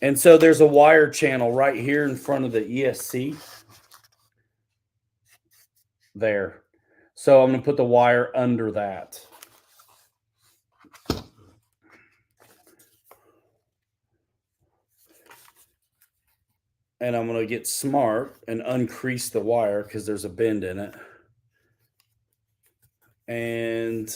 And so there's a wire channel right here in front of the ESC. There. So I'm gonna put the wire under that. And I'm going to get smart and uncrease the wire because there's a bend in it. And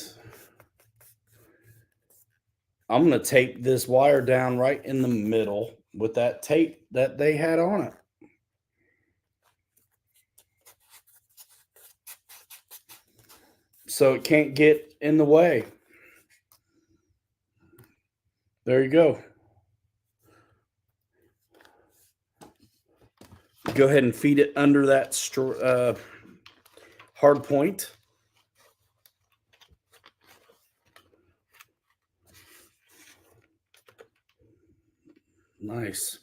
I'm going to tape this wire down right in the middle with that tape that they had on it. So it can't get in the way. There you go. Go ahead and feed it under that hard point. Nice.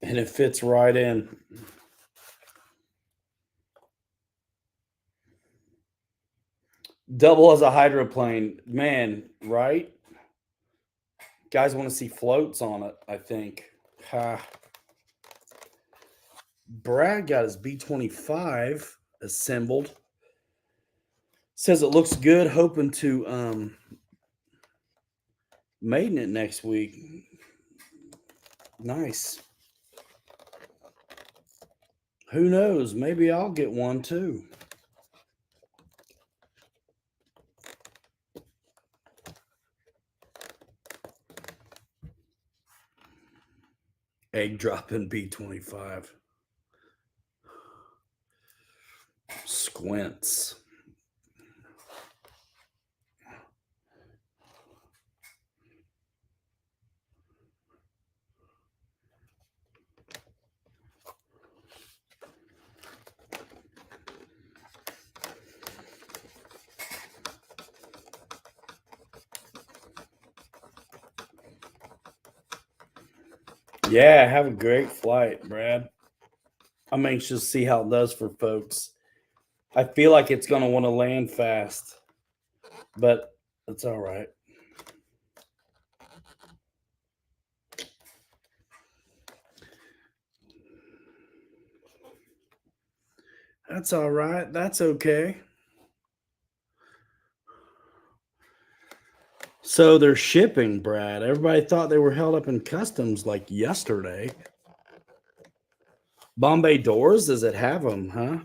And it fits right in. Double as a hydroplane. Man, right? Guys want to see floats on it, I think. Ha. Brad got his B-25 assembled. Says it looks good. Hoping to maiden it next week. Nice. Who knows? Maybe I'll get one too. Egg dropping B25. Squints. Yeah, have a great flight, Brad. I'm anxious to see how it does for folks. I feel like it's going to want to land fast, but it's all right. That's all right. That's okay. So they're shipping, Brad. Everybody thought they were held up in customs like yesterday. Bombay Doors, does it have them, huh?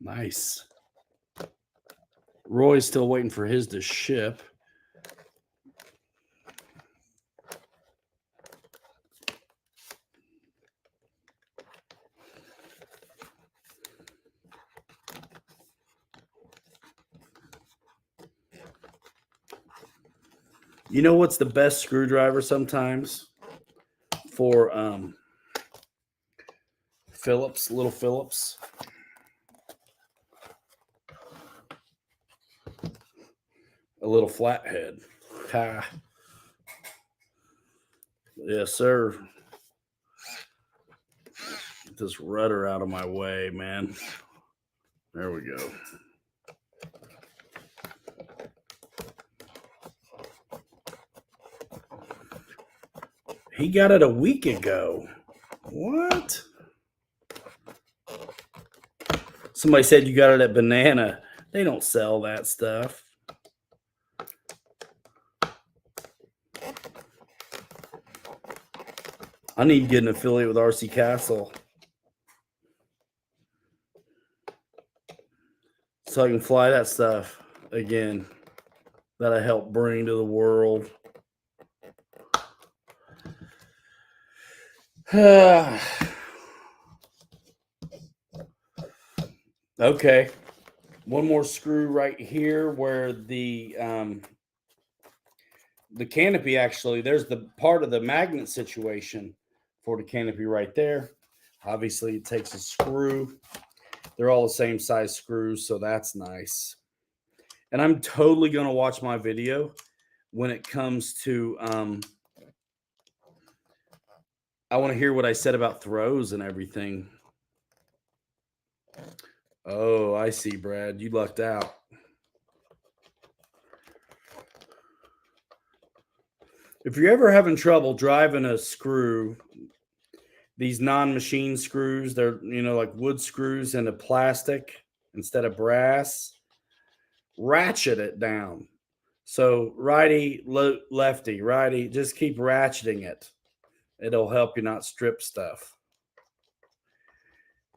Nice. Roy's still waiting for his to ship. You know what's the best screwdriver sometimes? For Phillips, little Phillips. A little flathead. Ha. Yes, sir. Get this rudder out of my way, man. There we go. He got it a week ago. What? Somebody said you got it at Banana. They don't sell that stuff. I need to get an affiliate with RC Castle so I can fly that stuff again that I helped bring to the world. Okay. One more screw right here where the canopy, actually, there's the part of the magnet situation for the canopy right there. Obviously, it takes a screw. They're all the same size screws, so that's nice. And I'm totally going to watch my video when it comes to I want to hear what I said about throws and everything. Oh, I see, Brad. You lucked out. If you're ever having trouble driving a screw, these non-machine screws, they're, like wood screws into plastic instead of brass, ratchet it down. So righty, lefty, righty, just keep ratcheting it. It'll help you not strip stuff.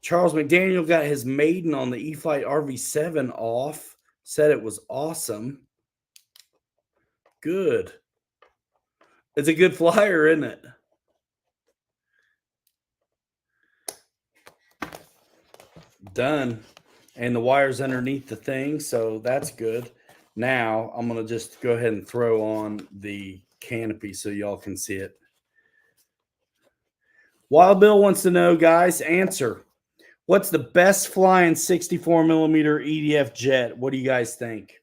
Charles McDaniel got his maiden on the E-Flight RV7 off. Said it was awesome. Good. It's a good flyer, isn't it? Done. And the wire's underneath the thing, so that's good. Now I'm going to just go ahead and throw on the canopy so y'all can see it. Wild Bill wants to know, guys, answer. What's the best flying 64 millimeter EDF jet? What do you guys think?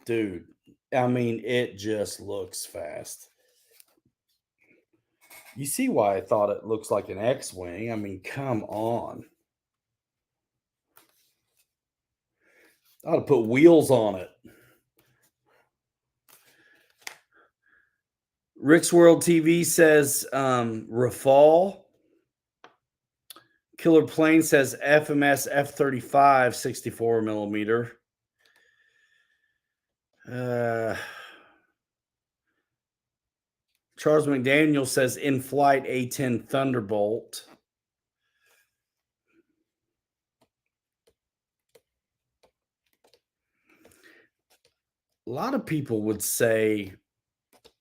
Dude, I mean, it just looks fast. You see why I thought it looks like an X-Wing. I mean, come on. I ought to put wheels on it. Rick's World TV says Rafale. Killer Plane says FMS F-35 64 millimeter. Charles McDaniel says in-flight A-10 Thunderbolt. A lot of people would say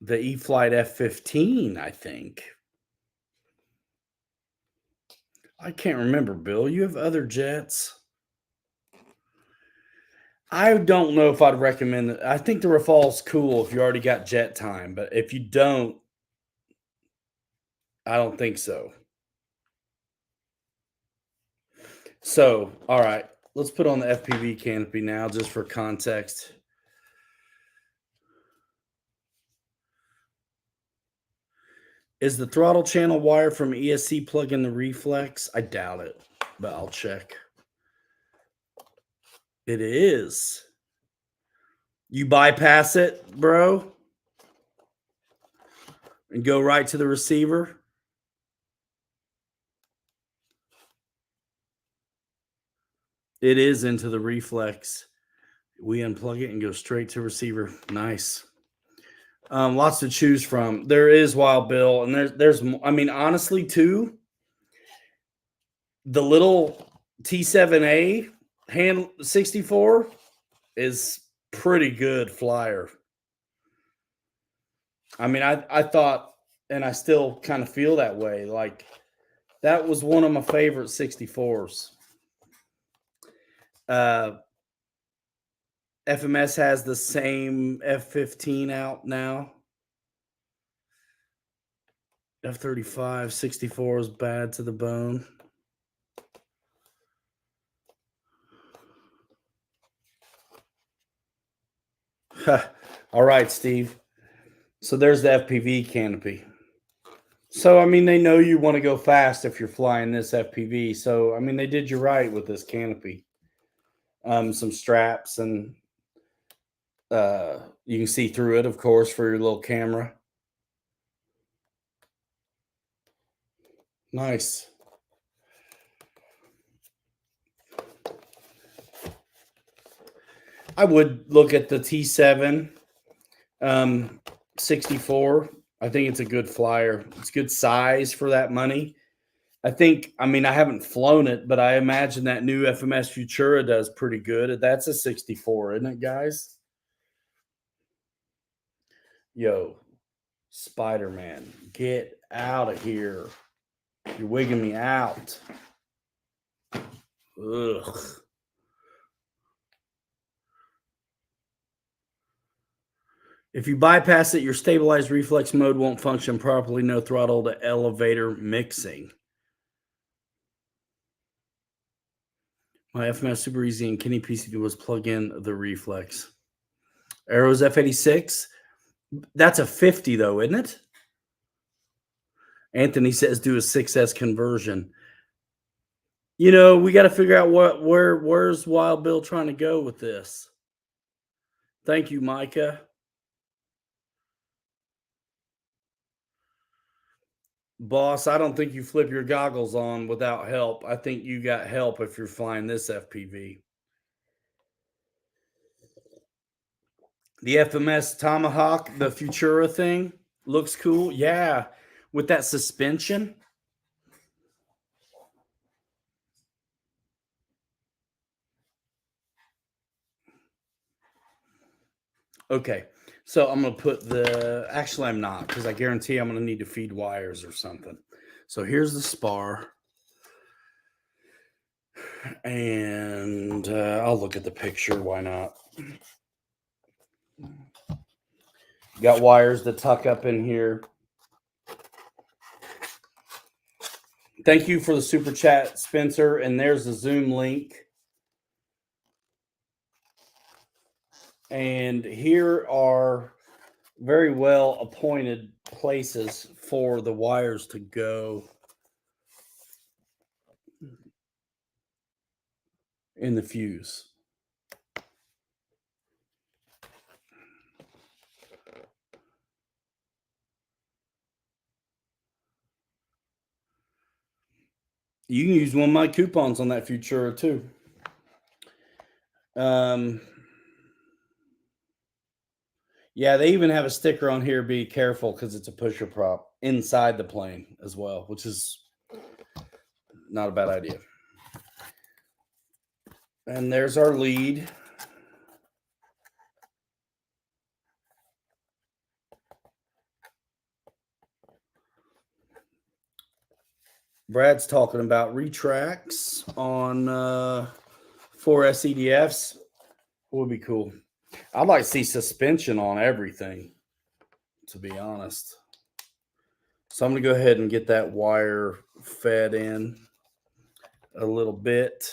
the E-flite F-15, I think. I can't remember, Bill. You have other jets? I don't know if I'd recommend it. I think the Rafale's cool if you already got jet time, but if you don't, I don't think so. So, all right, let's put on the FPV canopy now just for context. Is the throttle channel wire from ESC plug in the reflex? I doubt it, but I'll check. It is. You bypass it, bro, and go right to the receiver. It is into the reflex. We unplug it and go straight to receiver. Nice. Lots to choose from. There is Wild Bill, and there's. I mean, honestly, too, the little T7A hand 64 is pretty good flyer. I mean, I thought, and I still kind of feel that way. Like that was one of my favorite 64s. FMS has the same F-15 out now. F-35 64 is bad to the bone. All right, Steve. So there's the FPV canopy. So, I mean, they know you want to go fast if you're flying this FPV. So, I mean, they did you right with this canopy. Some straps, and you can see through it, of course, for your little camera. Nice. I would look at the T7 64. I think it's a good flyer. It's good size for that money. I mean, I haven't flown it, but I imagine that new FMS Futura does pretty good. That's a 64, isn't it, guys? Yo, Spider-Man, get out of here. You're wigging me out. Ugh. If you bypass it, your stabilized reflex mode won't function properly. No throttle to elevator mixing. My FMS Super Easy and Kenny PCD was plug in the reflex. Arrows F86. That's a 50 though, isn't it? Anthony says do a 6S conversion. You know, we got to figure out where's Wild Bill trying to go with this. Thank you, Micah. Boss, I don't think you flip your goggles on without help. I think you got help if you're flying this FPV. The FMS Tomahawk, the Futura thing, looks cool. Yeah, with that suspension. Okay, so I'm going to put actually I'm not, because I guarantee I'm going to need to feed wires or something. So here's the spar. And I'll look at the picture. Why not? Got wires to tuck up in here. Thank you for the super chat, Spencer. And there's the Zoom link. And here are very well appointed places for the wires to go in the fuse. You can use one of my coupons on that Futura too. Yeah, they even have a sticker on here, be careful, because it's a pusher prop inside the plane as well, which is not a bad idea. And there's our lead. Brad's talking about retracts on 4S EDFs. Would be cool. I'd like to see suspension on everything, to be honest. So I'm going to go ahead and get that wire fed in a little bit.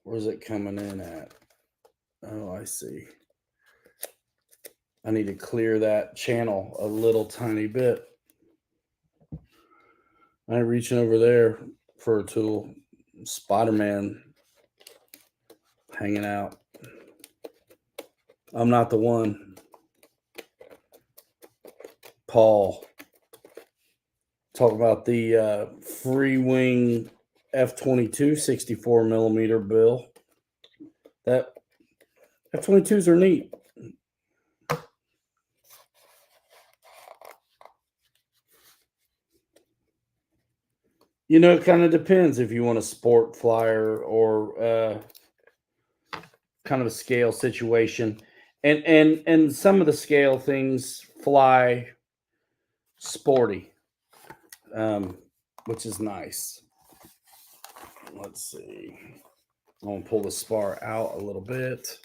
Where's it coming in at? Oh, I see. I need to clear that channel a little tiny bit. I'm reaching over there for a tool. Spider-Man hanging out. I'm not the one. Paul. Talk about the free wing F-22 64 millimeter bill. That F-22s are neat. You know, it kind of depends if you want a sport flyer or kind of a scale situation. And some of the scale things fly sporty, which is nice. Let's see. I'm going to pull the spar out a little bit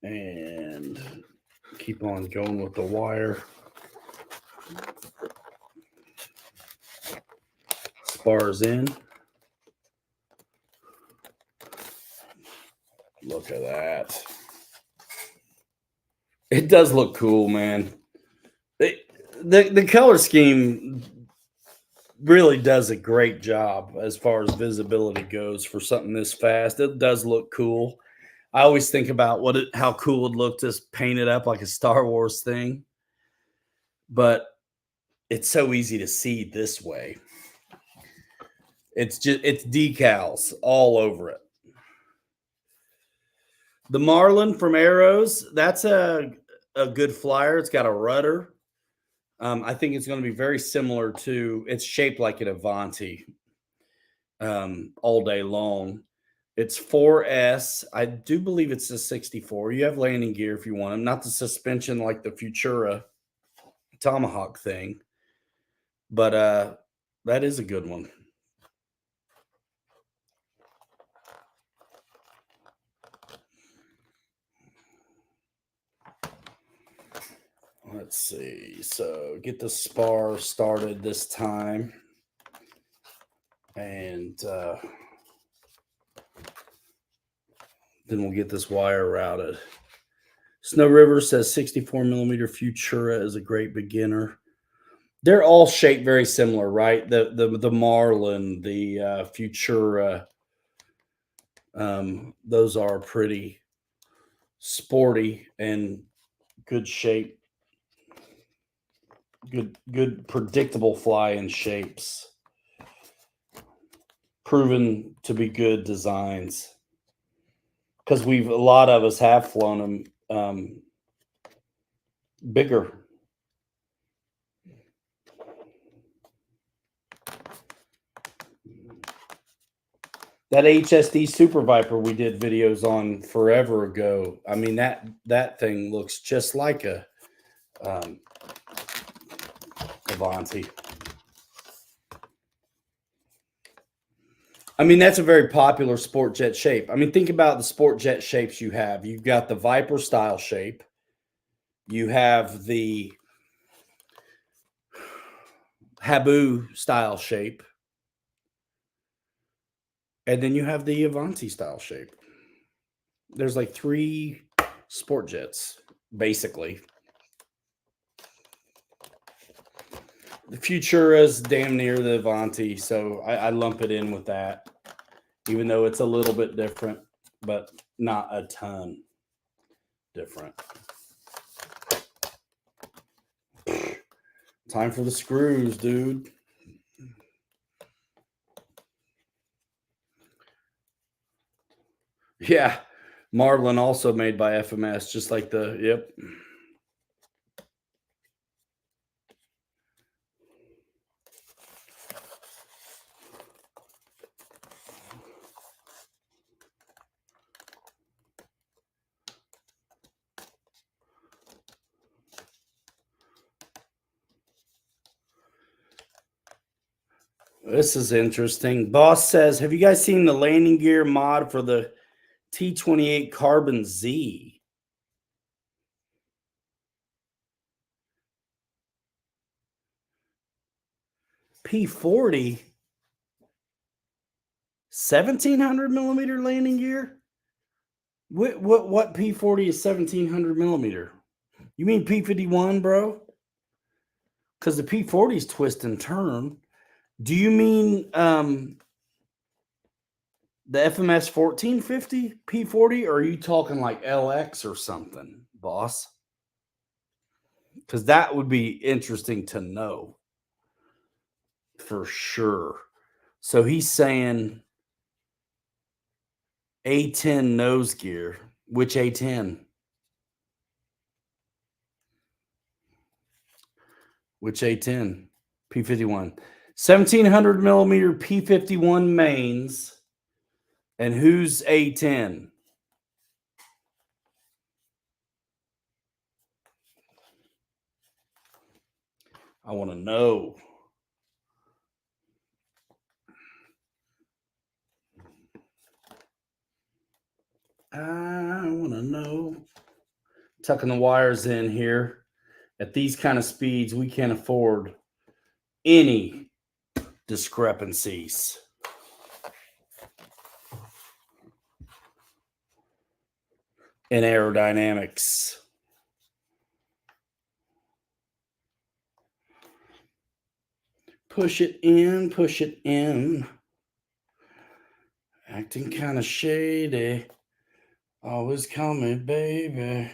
and keep on going with the wire. Spars in. Look at that. It does look cool, man. The color scheme really does a great job as far as visibility goes for something this fast. It does look cool. I always think about how cool it would look to paint it up like a Star Wars thing, but it's so easy to see this way. It's decals all over it. The Marlin from Arrows, that's a good flyer. It's got a rudder. I think it's going to be very similar to, it's shaped like an Avanti all day long. It's 4S. I do believe it's a 64. You have landing gear if you want them, not the suspension like the Futura Tomahawk thing, but that is a good one. Let's see. So get the spar started this time. And then we'll get this wire routed. Snow River says 64 millimeter Futura is a great beginner. They're all shaped very similar, right? The Marlin, the Futura, those are pretty sporty and good shape. Good predictable fly-in shapes. Proven to be good designs. Because a lot of us have flown them bigger. That HSD Super Viper we did videos on forever ago. I mean, that thing looks just like a Avanti. I mean, that's a very popular sport jet shape. I mean, think about the sport jet shapes you have. You've got the Viper style shape. You have the Habu style shape. And then you have the Avanti style shape. There's like 3 sport jets, basically. The Futura is damn near the Avanti, so I lump it in with that, even though it's a little bit different, but not a ton different. Time for the screws, dude. Yeah, Marlin also made by FMS, just like yep. This is interesting. Boss says, have you guys seen the landing gear mod for the T28 Carbon Z? P40? 1700 millimeter landing gear? What P40 is 1700 millimeter? You mean P51, bro? Because the P40 is twist and turn. Do you mean the FMS 1450 P40, or are you talking like LX or something, boss? Because that would be interesting to know for sure. So he's saying A10 nose gear. Which A10? Which A10? P51. 1700 millimeter P51 mains. And who's A10? I want to know. I want to know. Tucking the wires in here. At these kind of speeds, we can't afford any discrepancies. In aerodynamics. Push it in, push it in. Acting kind of shady. Always call me baby.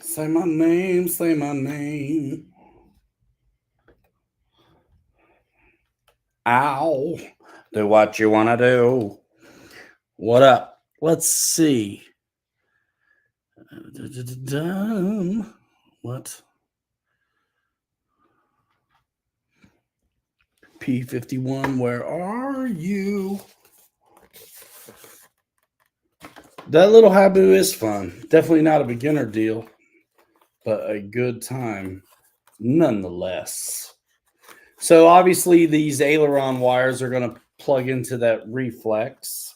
Say my name, say my name. Ow. Do what you want to do. What up? Let's see. What? P51, where are you? That little Habu is fun. Definitely not a beginner deal, but a good time nonetheless. So obviously these aileron wires are going to plug into that reflex.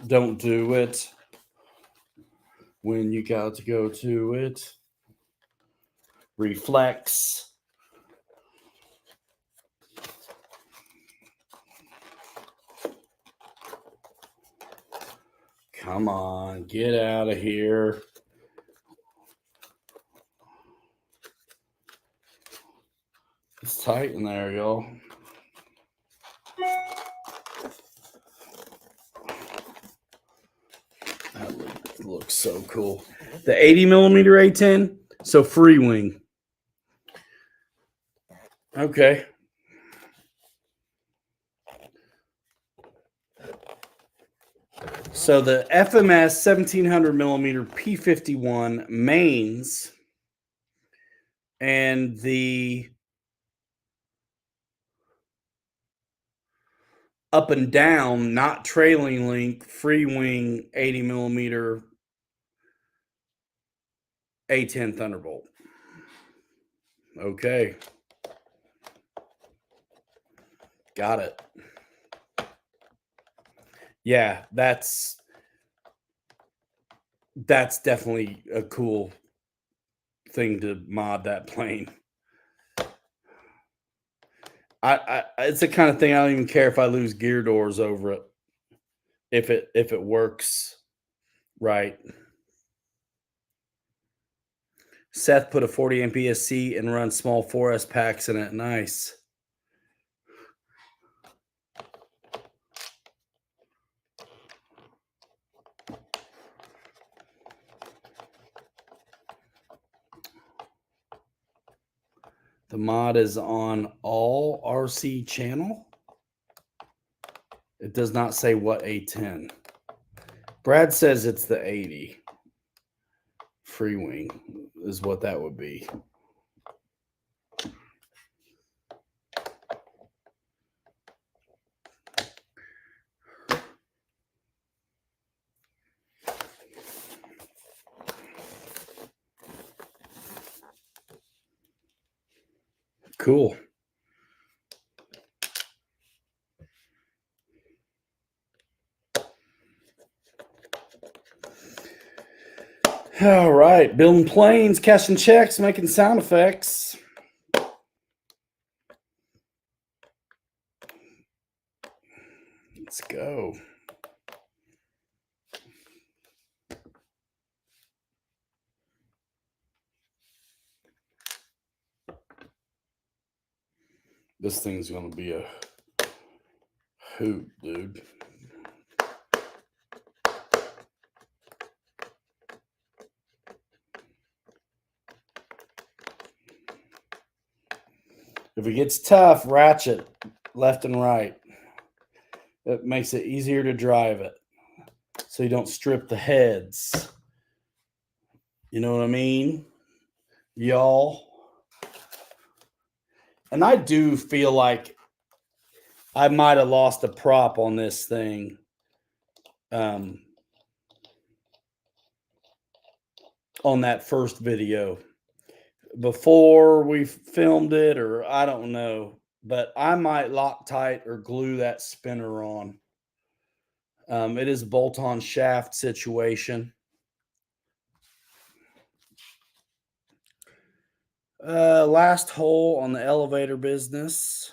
Don't do it when you got to go to it. Reflex. Come on, get out of here. It's tight in there, y'all. That looks so cool. The 80 millimeter A10, so free wing. Okay. So the FMS 1700 millimeter P51 mains and the up and down, not trailing link, free wing 80 millimeter A10 Thunderbolt. Okay. Got it. Yeah, that's definitely a cool thing to mod that plane. It's the kind of thing I don't even care if I lose gear doors over it. If it works right. Seth put a 40 amp ESC and run small 4S packs in it. Nice. The mod is on all RC channel. It does not say what A10. Brad says it's the 80. Free wing is what that would be. Cool. All right, building planes, cashing checks, making sound effects. Let's go. This thing's going to be a hoot, dude. If it gets tough, ratchet left and right. It makes it easier to drive it, so you don't strip the heads. You know what I mean, y'all? And I do feel like I might have lost a prop on this thing. On that first video before we filmed it, or I don't know, but I might Loctite or glue that spinner on. It is a bolt-on shaft situation. Last hole on the elevator business.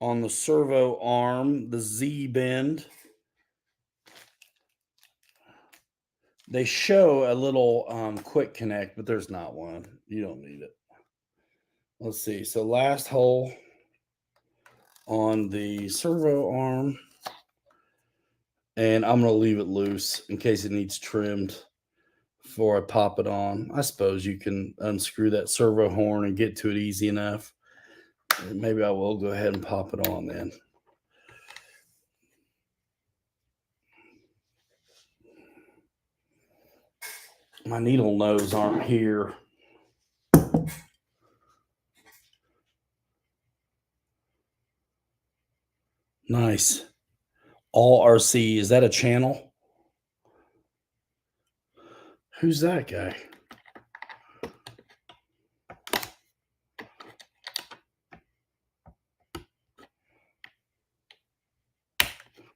On the servo arm, the Z bend. They show a little quick connect, but there's not one. You don't need it. Let's see. So last hole on the servo arm. And I'm going to leave it loose in case it needs trimmed before I pop it on. I suppose you can unscrew that servo horn and get to it easy enough. Maybe I will go ahead and pop it on then. My needle nose aren't here. Nice. All RC. Is that a channel? Who's that guy?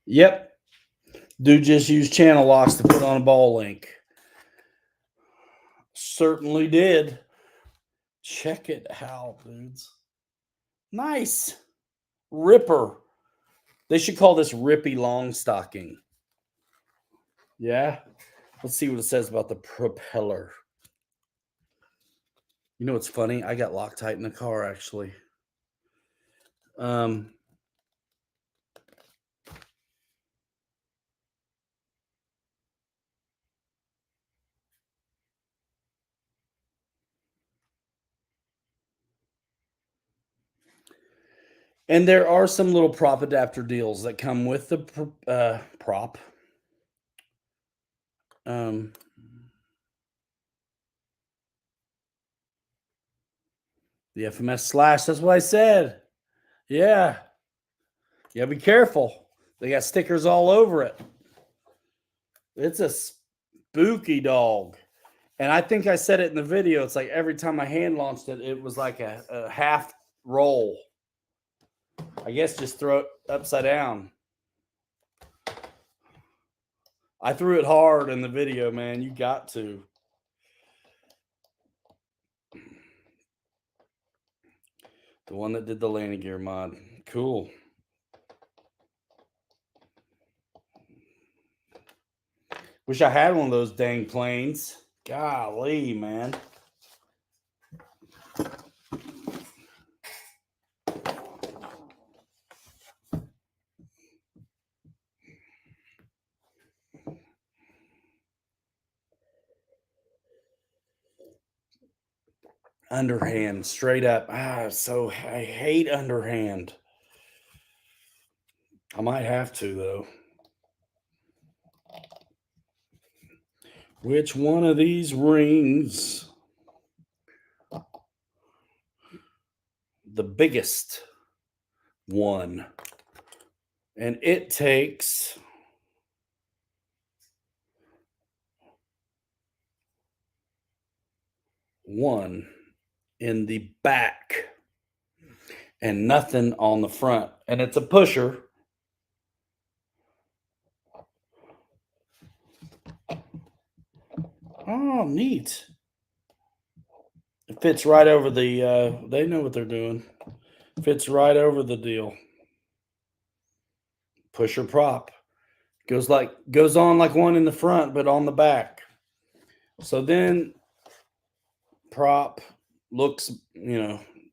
Yep. Dude just used channel locks to put on a ball link. Certainly did. Check it out, dudes. Nice. Ripper. They should call this Rippy Long Stocking. Yeah. Let's see what it says about the propeller. You know what's funny? I got Loctite in the car, actually. And there are some little prop adapter deals that come with the prop. The FMS Flash, that's what I said. Yeah. Yeah, be careful. They got stickers all over it. It's a spooky dog. And I think I said it in the video. It's like every time I hand launched it, it was like a half roll. I guess just throw it upside down. I threw it hard in the video, man. You got to. The one that did the landing gear mod. Cool. Wish I had one of those dang planes. Golly, man. Underhand, straight up. So I hate underhand. I might have to, though. Which one of these rings? The biggest one. And it takes one in the back and nothing on the front. And it's a pusher. Oh, neat. It fits right over the, they know what they're doing. Fits right over the deal. Pusher prop. Goes on like one in the front, but on the back. So then prop looks,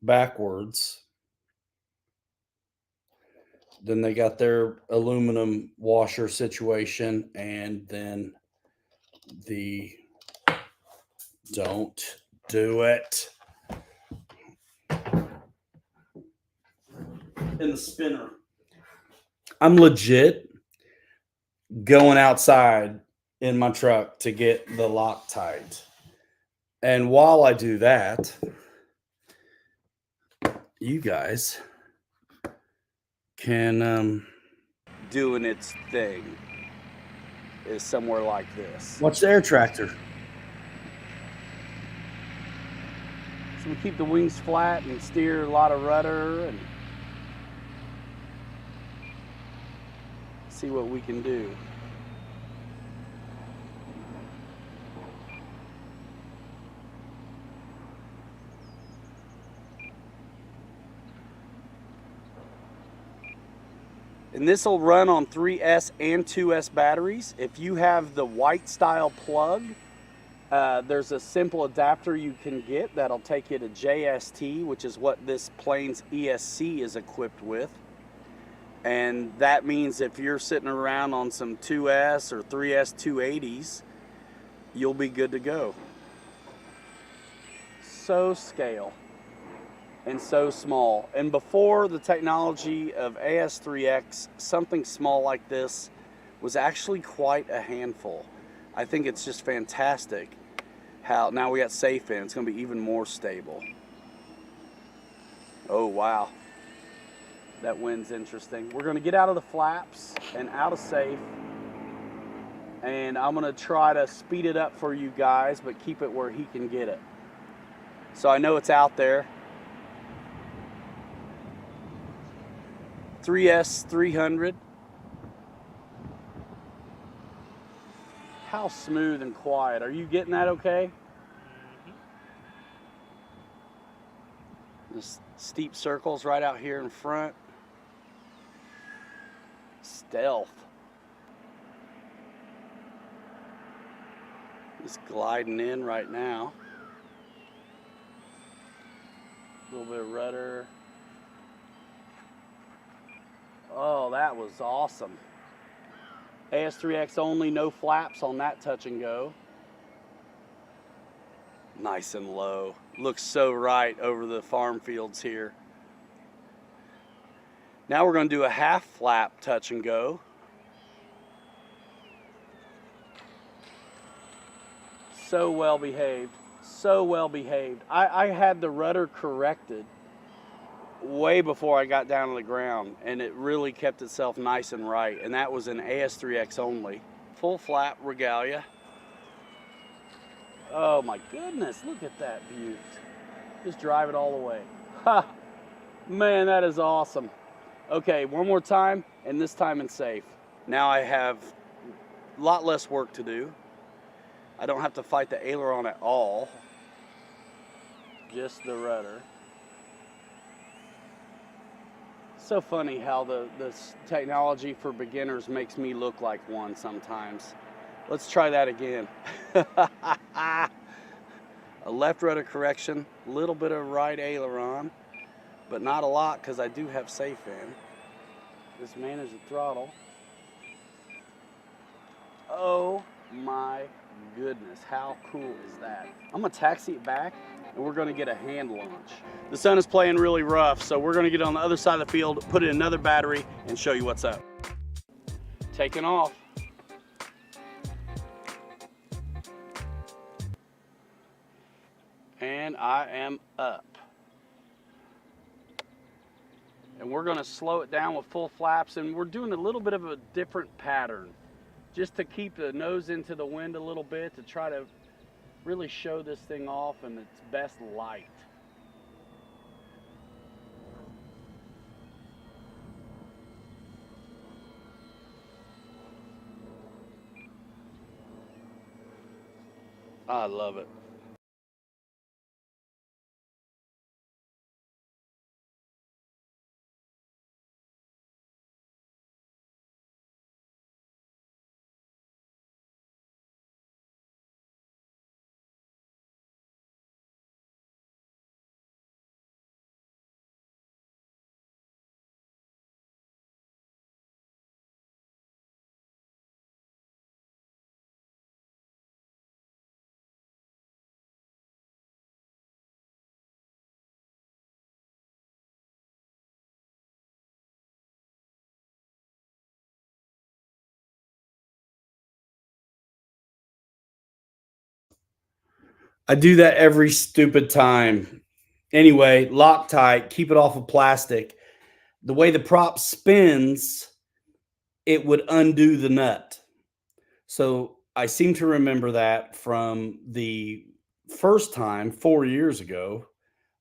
backwards. Then they got their aluminum washer situation, and then don't do it. In the spinner. I'm legit going outside in my truck to get the Loctite. And while I do that, you guys can Doing its thing is somewhere like this. watch the air tractor. So we keep the wings flat and steer a lot of rudder and see what we can do. And this will run on 3S and 2S batteries. If you have the white style plug, there's a simple adapter you can get that'll take you to JST, which is what this plane's ESC is equipped with. And that means if you're sitting around on some 2S or 3S 280s, you'll be good to go. So scale and so small. And before the technology of AS3X, something small like this was actually quite a handful. I think it's just fantastic how now we got safe in, it's going to be even more stable. Oh wow, that wind's interesting. We're going to get out of the flaps and out of safe, and I'm going to try to speed it up for you guys but keep it where he can get it. So I know it's out there. 3S 300. How smooth and quiet. Are you getting that okay? Just steep circles right out here in front. Stealth. Just gliding in right now. A little bit of rudder. Oh, that was awesome. AS3X only, no flaps on that touch and go. Nice and low. Looks so right over the farm fields here. Now we're going to do a half flap touch and go. So well behaved. So well behaved. I had the rudder corrected way before I got down to the ground, and it really kept itself nice and right, and that was an AS3X only. Full flap regalia. Oh my goodness, look at that beaut. Just drive it all the way. Ha! Man, that is awesome. Okay, one more time, and this time in safe. Now I have a lot less work to do. I don't have to fight the aileron at all. Just the rudder. So funny how this technology for beginners makes me look like one sometimes. Let's try that again. A left rudder correction, a little bit of right aileron, but not a lot because I do have safe in. Just manage the throttle. Oh my goodness, how cool is that? I'm gonna taxi it back and we're gonna get a hand launch. The sun is playing really rough, so we're gonna get on the other side of the field, put in another battery, and show you what's up. Taking off. And I am up. And we're gonna slow it down with full flaps, and we're doing a little bit of a different pattern, just to keep the nose into the wind a little bit, to try to really show this thing off in its best light. I love it. I do that every stupid time. Anyway, Loctite, keep it off of plastic. The way the prop spins, it would undo the nut. So I seem to remember that from the first time 4 years ago,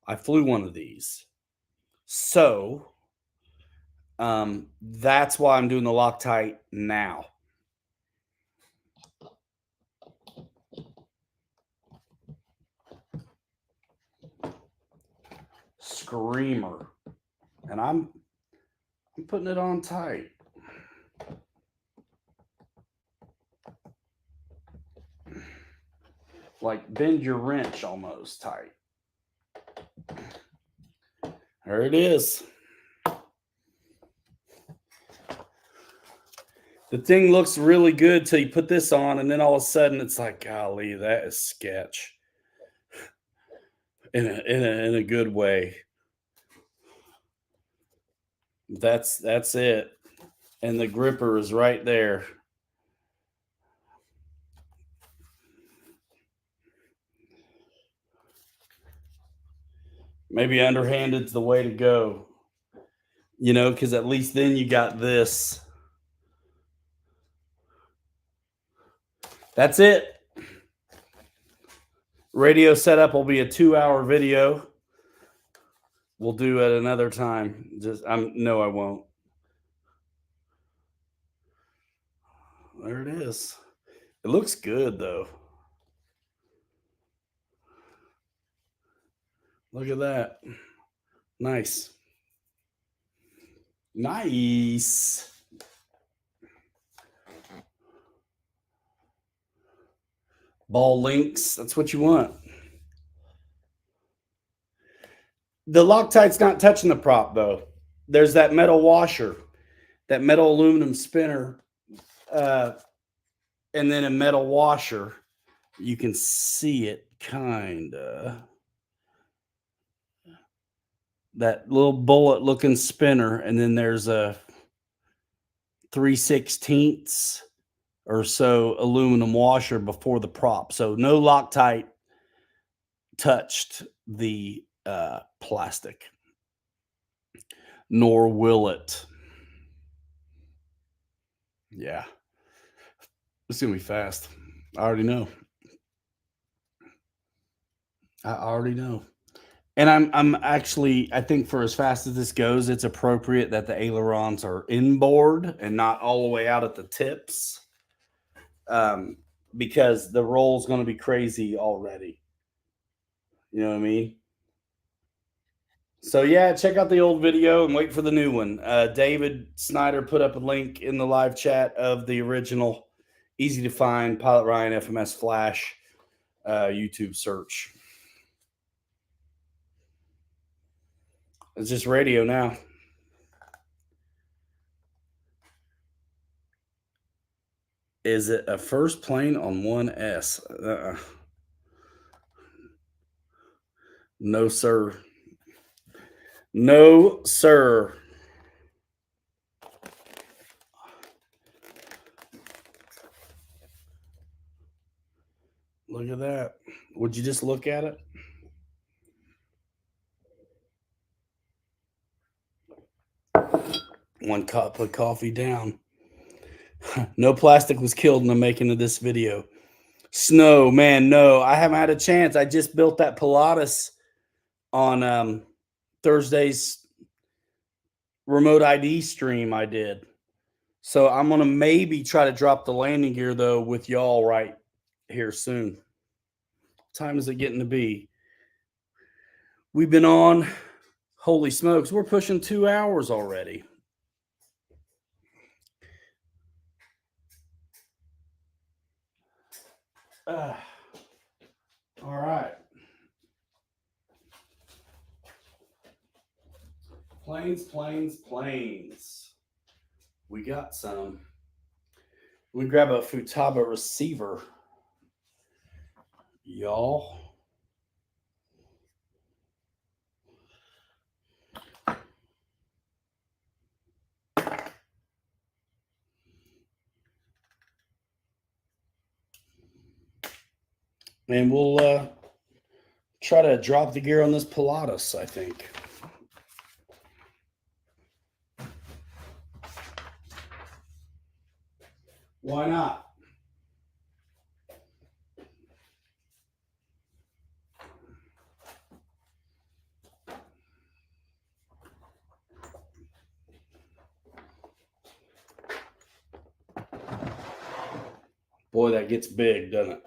I flew one of these. So that's why I'm doing the Loctite now. Screamer. And I'm putting it on tight. Like bend your wrench almost tight. There it is. The thing looks really good till you put this on, and then all of a sudden it's like, golly, that is sketch. In a good way. That's it. And the gripper is right there. Maybe underhanded's the way to go. You know, because at least then you got this. That's it. Radio setup will be a 2-hour video. We'll do it another time. No, I won't. There it is. It looks good though. Look at that. Nice. Nice. Ball links. That's what you want. The Loctite's not touching the prop though. There's that metal washer, that metal aluminum spinner, and then a metal washer. You can see it kinda. That little bullet looking spinner, and then there's a 3/16 or so aluminum washer before the prop. So no Loctite touched the plastic, nor will it. Yeah, it's gonna be fast. I already know. And I'm actually, I think for as fast as this goes, it's appropriate that the ailerons are inboard and not all the way out at the tips, because the roll's going to be crazy already. You know what I mean? So yeah, check out the old video and wait for the new one. David Snyder put up a link in the live chat of the original, easy to find Pilot Ryan FMS Flash YouTube search. It's just radio now. Is it a first plane on 1S? No, sir. No, sir. Look at that. Would you just look at it? One cup of coffee down. No plastic was killed in the making of this video. Snow, man, no. I haven't had a chance. I just built that Pilatus on Thursday's remote ID stream I did. So I'm gonna maybe try to drop the landing gear though with y'all right here soon. What time is it getting to be? We've been on, holy smokes, we're pushing 2 hours already. All right. Planes. We got some. We grab a Futaba receiver, y'all. And we'll try to drop the gear on this Pilatus, I think. Why not? Boy, that gets big, doesn't it?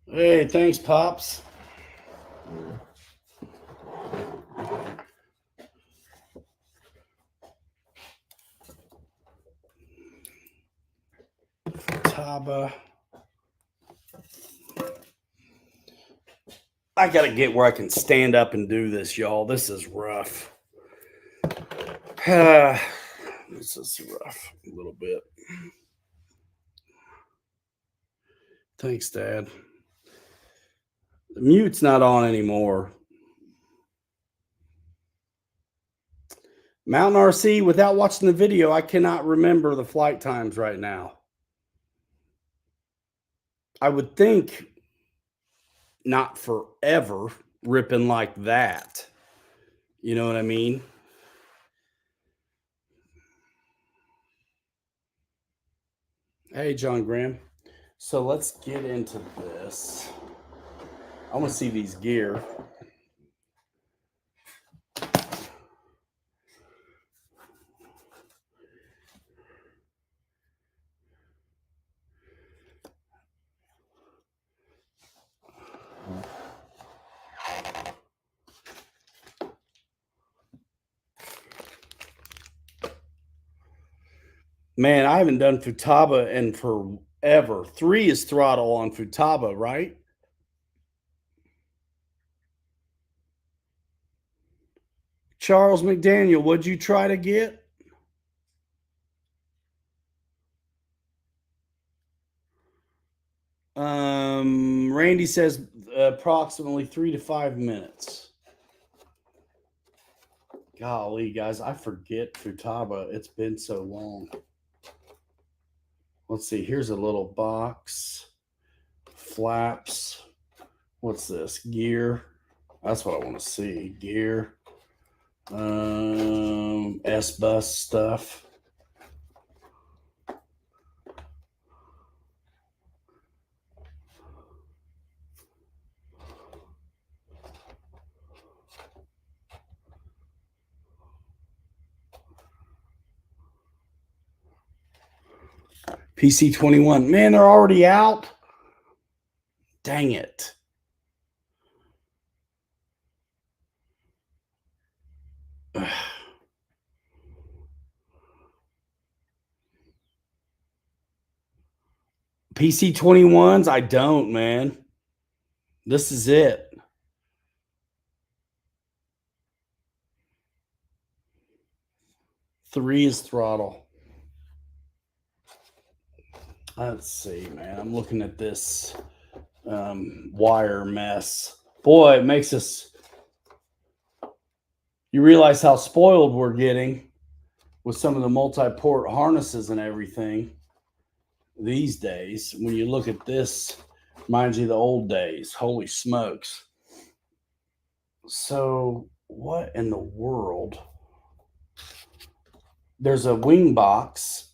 Hey, thanks, Pops. Futaba. I got to get where I can stand up and do this, y'all. This is rough. This is rough a little bit. Thanks, Dad. The mute's not on anymore. Mountain RC, without watching the video, I cannot remember the flight times right now. I would think not forever ripping like that. You know what I mean? Hey, John Graham. So let's get into this. I want to see these gear. Man, I haven't done Futaba in forever. 3 is throttle on Futaba, right? Charles McDaniel, what'd you try to get? Randy says approximately 3 to 5 minutes. Golly, guys, I forget Futaba. It's been so long. Let's see. Here's a little box. Flaps. What's this? Gear. That's what I want to see. Gear. S-Bus stuff. PC21. Man, they're already out. Dang it. PC21s, I don't, man. This is it. Three is throttle. Let's see, man. I'm looking at this wire mess. Boy, it makes us... You realize how spoiled we're getting with some of the multi-port harnesses and everything these days. When you look at this, reminds you of the old days. Holy smokes. So what in the world? there's a wing box,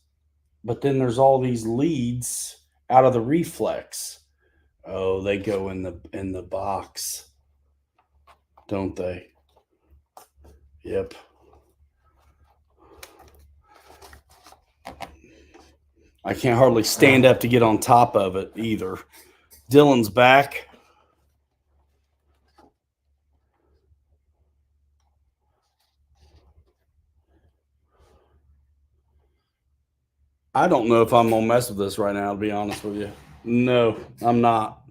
but then there's all these leads out of the reflex. Oh, they go in the box, don't they? Yep. I can't hardly stand up to get on top of it either. Dylan's back. I don't know if I'm gonna mess with this right now, to be honest with you. No, I'm not.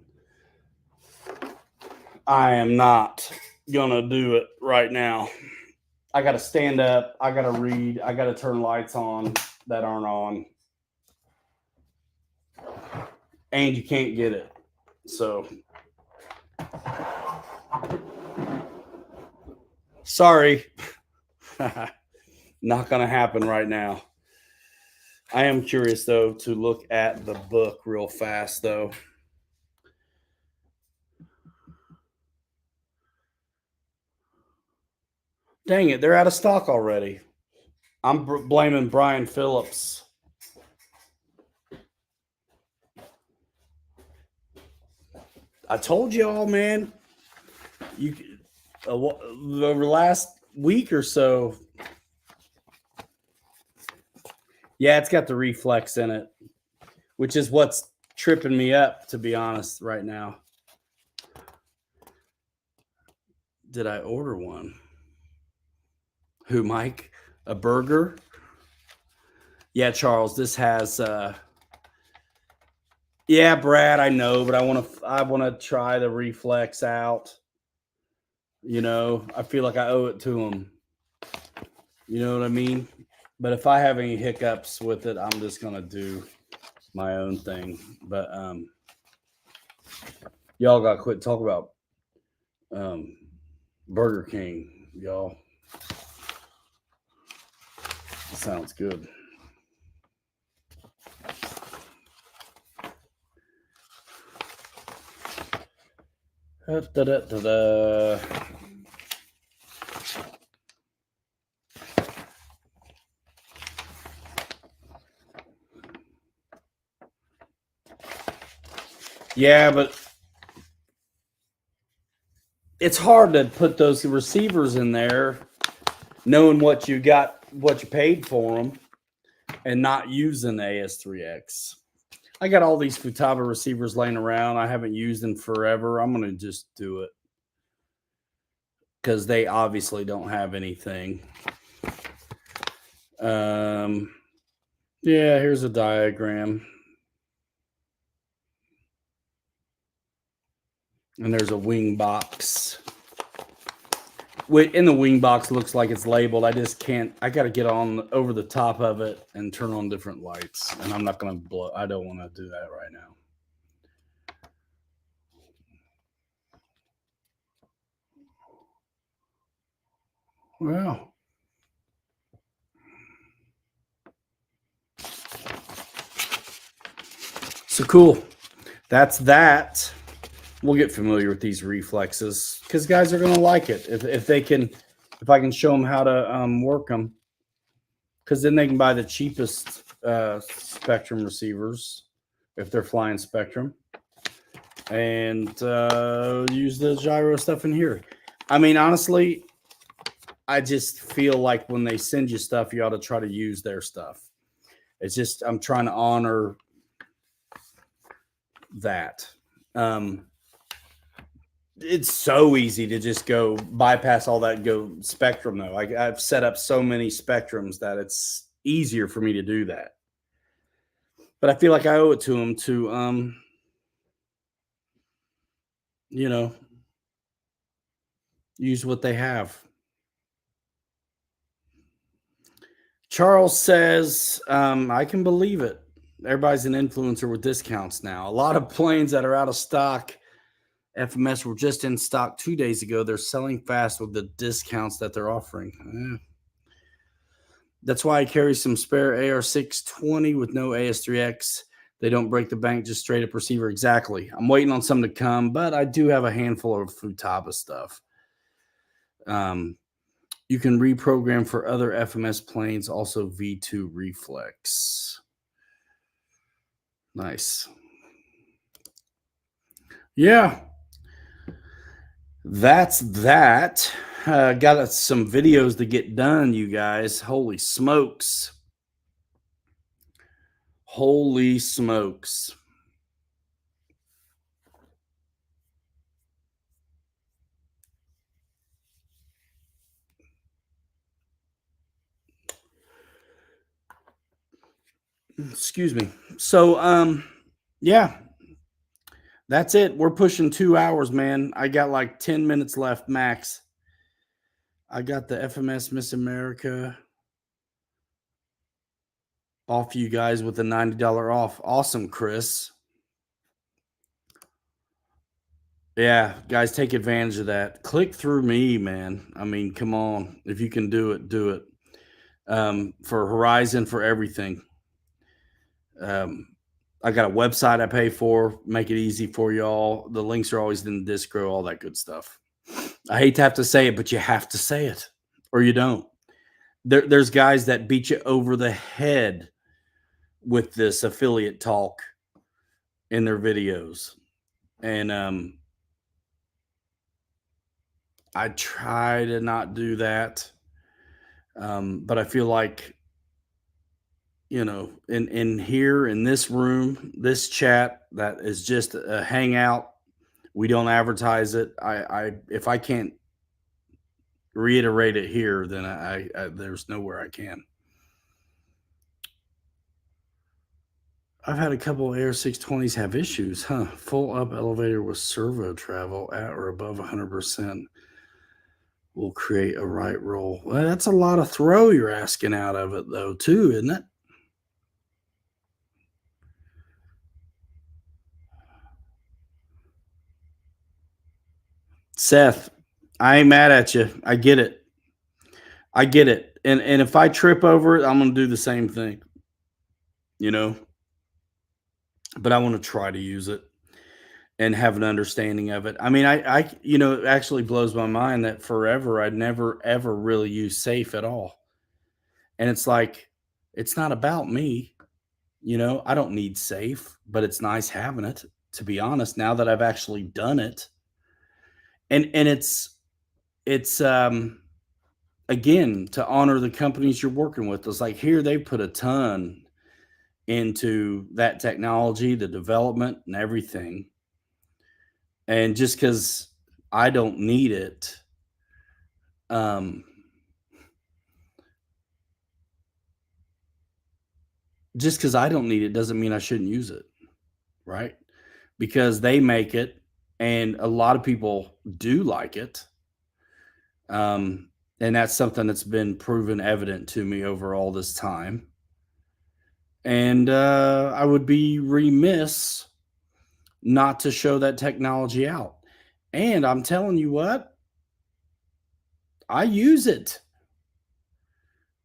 I am not gonna do it right now. I gotta stand up, I gotta read, I gotta turn lights on that aren't on. And you can't get it. So sorry. Not gonna happen right now. I am curious though to look at the book real fast though. Dang it, they're out of stock already. I'm blaming Brian Phillips. I told y'all, man. You the last week or so. Yeah, it's got the reflex in it, which is what's tripping me up, to be honest, right now. Did I order one? Who, Mike? A burger? Yeah, Charles, this has yeah, Brad, I know, but I want to try the reflex out. You know, I feel like I owe it to him. You know what I mean? But if I have any hiccups with it, I'm just going to do my own thing. But y'all got to quit talking about Burger King, y'all. Sounds good. Da-da-da-da. Yeah, but it's hard to put those receivers in there knowing what you got, what you paid for them, and not using the AS3X. I got all these Futaba receivers laying around. I haven't used them forever. I'm going to just do it because they obviously don't have anything. Yeah, here's a diagram. And there's a wing box. In the wing box, looks like it's labeled. I just can't. I got to get on over the top of it and turn on different lights. And I'm not going to blow. I don't want to do that right now. Well, so cool. That's that. We'll get familiar with these reflexes because guys are going to like it if they can. If I can show them how to work them, because then they can buy the cheapest Spectrum receivers if they're flying Spectrum, and use the gyro stuff in here. I mean, honestly, I just feel like when they send you stuff, you ought to try to use their stuff. It's just I'm trying to honor that. It's so easy to just go bypass all that and go Spectrum, though. I've set up so many Spectrums that it's easier for me to do that. But I feel like I owe it to them to, you know, use what they have. Charles says, I can believe it. Everybody's an influencer with discounts now. A lot of planes that are out of stock, FMS were just in stock 2 days ago. They're selling fast with the discounts that they're offering. That's why I carry some spare AR620 with no AS3X. They don't break the bank, just straight up receiver. Exactly. I'm waiting on some to come, but I do have a handful of Futaba stuff. You can reprogram for other FMS planes, also V2 reflex. Nice. Yeah, that's that. Got some videos to get done, you guys. Holy smokes. Holy smokes. Excuse me. So, yeah, that's it. We're pushing 2 hours, man. I got like 10 minutes left max. I got the FMS Miss America off you guys with a $90 off. Awesome, Chris. Yeah, guys, take advantage of that. Click through me, man. I mean, come on. If you can do it, do it. For Horizon, for everything. I got a website I pay for, make it easy for y'all. The links are always in the Discro, all that good stuff. I hate to have to say it, but you have to say it or you don't. There's guys that beat you over the head with this affiliate talk in their videos. And I try to not do that. But I feel like, you know, in here in this room, this chat that is just a hangout. We don't advertise it. I if I can't reiterate it here, then I there's nowhere I can. I've had a couple of Air 620s have issues, huh? Full up elevator with servo travel at or above 100% will create a right roll. Well, that's a lot of throw you're asking out of it, though, too, isn't it? Seth, I ain't mad at you. I get it. I get it. And if I trip over it, I'm going to do the same thing, you know? But I want to try to use it and have an understanding of it. I mean, I you know, it actually blows my mind that forever I'd never ever really use safe at all. And it's like, it's not about me. You know, I don't need safe, but it's nice having it, to be honest, now that I've actually done it. And it's again, to honor the companies you're working with. It's like here they put a ton into that technology, the development and everything. And just because I don't need it, just because I don't need it doesn't mean I shouldn't use it, right? Because they make it, and a lot of people do like it. And that's something that's been proven evident to me over all this time. And I would be remiss not to show that technology out. And I'm telling you what, I use it.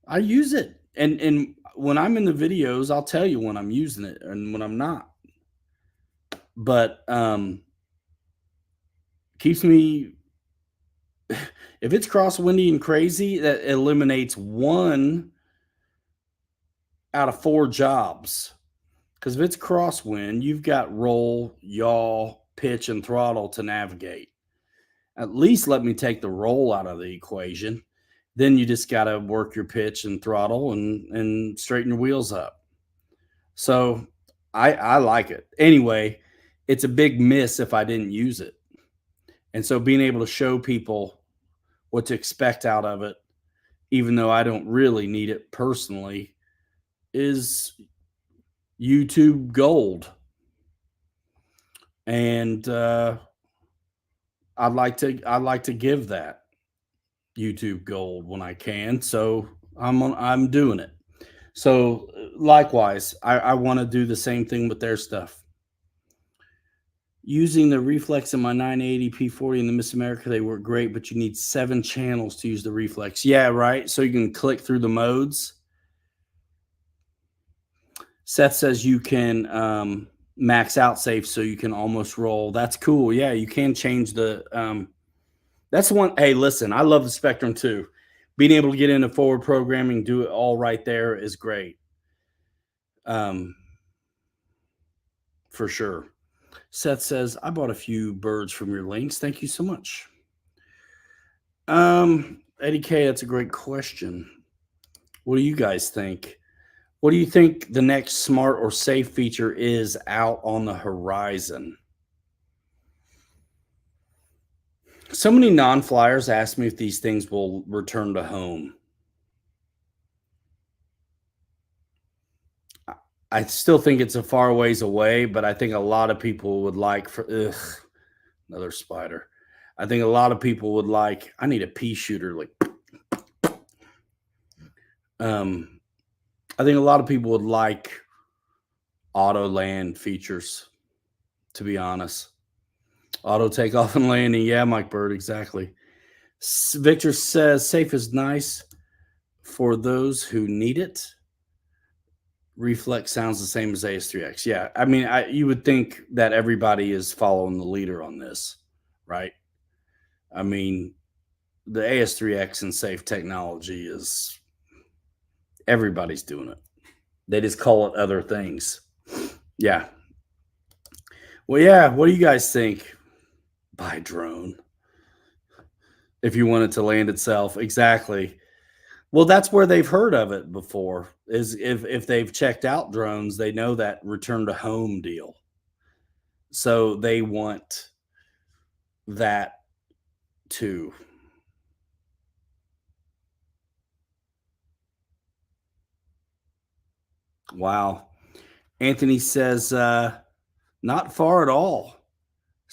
I use it. And when I'm in the videos, I'll tell you when I'm using it and when I'm not. But keeps me, if it's crosswindy and crazy, that eliminates 1 out of 4 jobs. Because if it's crosswind, you've got roll, yaw, pitch, and throttle to navigate. At least let me take the roll out of the equation. Then you just got to work your pitch and throttle and straighten your wheels up. So I like it. Anyway, it's a big miss if I didn't use it. And so being able to show people what to expect out of it, even though I don't really need it personally, is YouTube gold. And I'd like to give that YouTube gold when I can. So I'm doing it. So likewise, I want to do the same thing with their stuff. Using the reflex in my 980 P40 in the Miss America, they work great, but you need 7 channels to use the reflex. Yeah, right. So you can click through the modes. Seth says you can max out safe so you can almost roll. That's cool. Yeah, you can change the that's one. Hey, listen, I love the Spectrum too, being able to get into forward programming, do it all right there is great. For sure. Seth says, I bought a few birds from your links. Thank you so much. Eddie K, that's a great question. What do you guys think? What do you think the next smart or safe feature is out on the horizon? So many non-flyers ask me if these things will return to home. I still think it's a far ways away, but I think a lot of people would like another spider. I think a lot of people would like, I need a pea shooter. Like, I think a lot of people would like auto land features, to be honest. Auto takeoff and landing. Yeah, Mike Bird, exactly. Victor says safe is nice for those who need it. Reflex sounds the same as AS3X. Yeah, I mean, you would think that everybody is following the leader on this, right? I mean, the AS3X and safe technology is, everybody's doing it. They just call it other things. Yeah. Well, yeah, what do you guys think? Buy drone. If you want it to land itself. Exactly. Well, that's where they've heard of it before, is if they've checked out drones, they know that return to home deal. So they want that too. Wow. Anthony says, not far at all.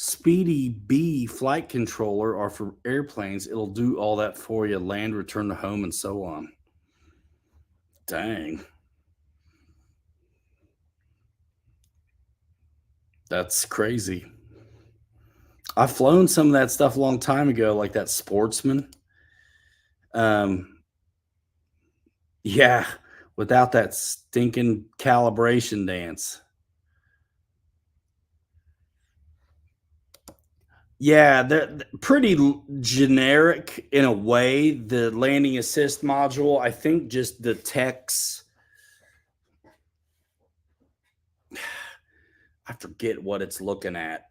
Speedy B flight controller are for airplanes. It'll do all that for you, land, return to home, and so on. Dang. That's crazy. I've flown some of that stuff a long time ago, like that Sportsman. Yeah, without that stinking calibration dance. Yeah, they're pretty generic in a way. The landing assist module, I think just the text, I forget what it's looking at,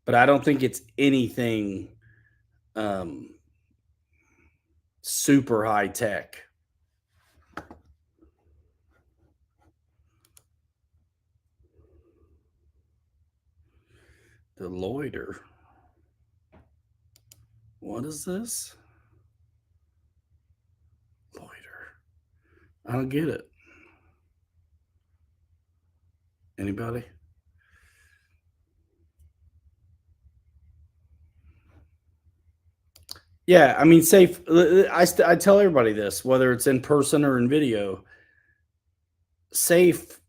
but I don't think it's anything super high tech. The loiter. What is this? Loiter. I don't get it. Anybody? Yeah, I mean, safe. I tell everybody this, whether it's in person or in video. Safe.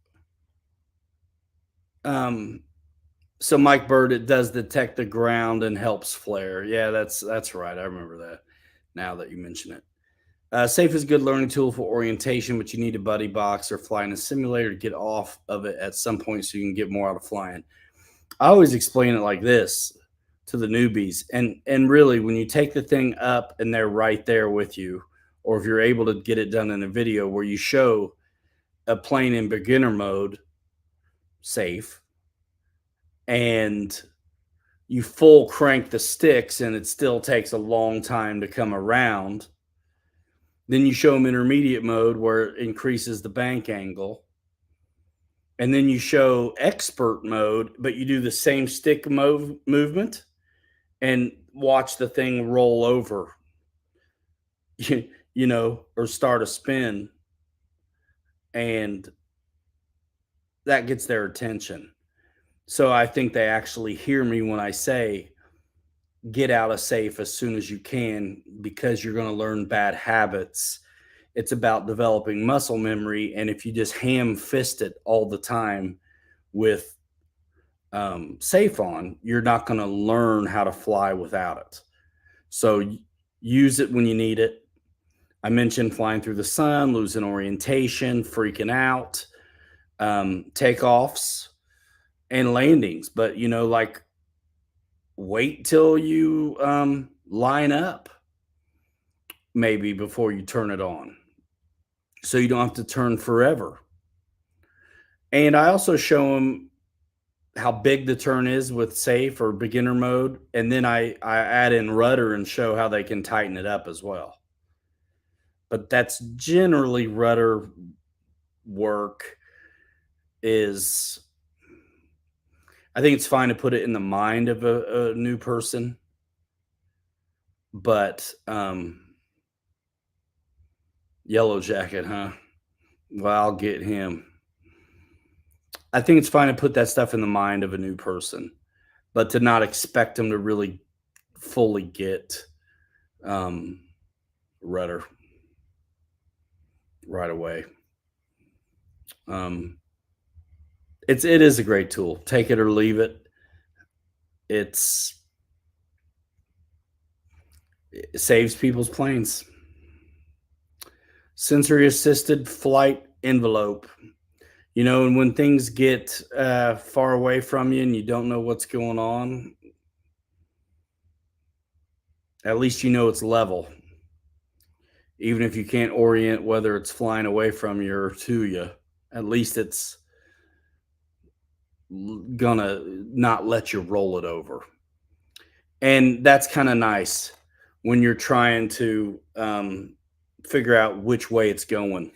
So Mike Bird, it does detect the ground and helps flare. Yeah, that's right. I remember that. Now that you mention it, safe is a good learning tool for orientation, but you need a buddy box or fly in a simulator to get off of it at some point so you can get more out of flying. I always explain it like this to the newbies, and really, when you take the thing up and they're right there with you, or if you're able to get it done in a video where you show a plane in beginner mode, safe, and you full crank the sticks and it still takes a long time to come around. Then you show them intermediate mode where it increases the bank angle. And then you show expert mode, but you do the same stick movement and watch the thing roll over, or start a spin. And that gets their attention. So I think they actually hear me when I say, get out of safe as soon as you can, because you're going to learn bad habits. It's about developing muscle memory. And if you just ham fist it all the time with safe on, you're not going to learn how to fly without it. So use it when you need it. I mentioned flying through the sun, losing orientation, freaking out, takeoffs and landings. But, wait till you line up. maybe before you turn it on, so you don't have to turn forever. And I also show them how big the turn is with safe or beginner mode, and then I add in rudder and show how they can tighten it up as well. But that's generally rudder work is, I think it's fine to put it in the mind of a new person, but Yellow Jacket, huh? Well, I'll get him. I think it's fine to put that stuff in the mind of a new person, but to not expect them to really fully get rudder right away. It is a great tool. Take it or leave it. It saves people's planes. Sensory assisted flight envelope. You know, and when things get far away from you and you don't know what's going on, at least you know it's level. Even if you can't orient whether it's flying away from you or to you, at least it's gonna not let you roll it over. And that's kind of nice when you're trying to figure out which way it's going.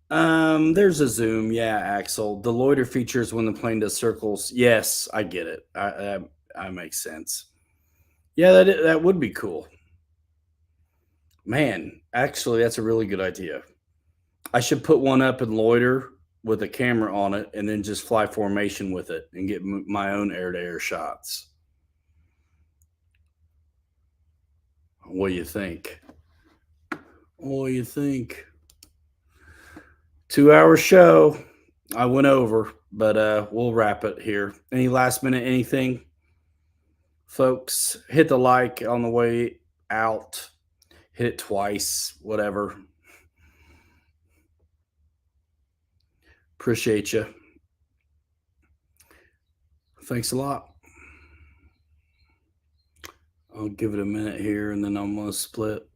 There's a zoom. Yeah, Axel. The loiter features when the plane does circles. Yes, I get it. I makes sense. Yeah, that would be cool. Man, actually, that's a really good idea. I should put one up in loiter with a camera on it and then just fly formation with it and get my own air-to-air shots. What do you think? What do you think? 2-hour show. I went over, but we'll wrap it here. Any last minute anything? Folks, hit the like on the way out. Hit it twice, whatever. Appreciate you. Thanks a lot. I'll give it a minute here and then I'm going to split.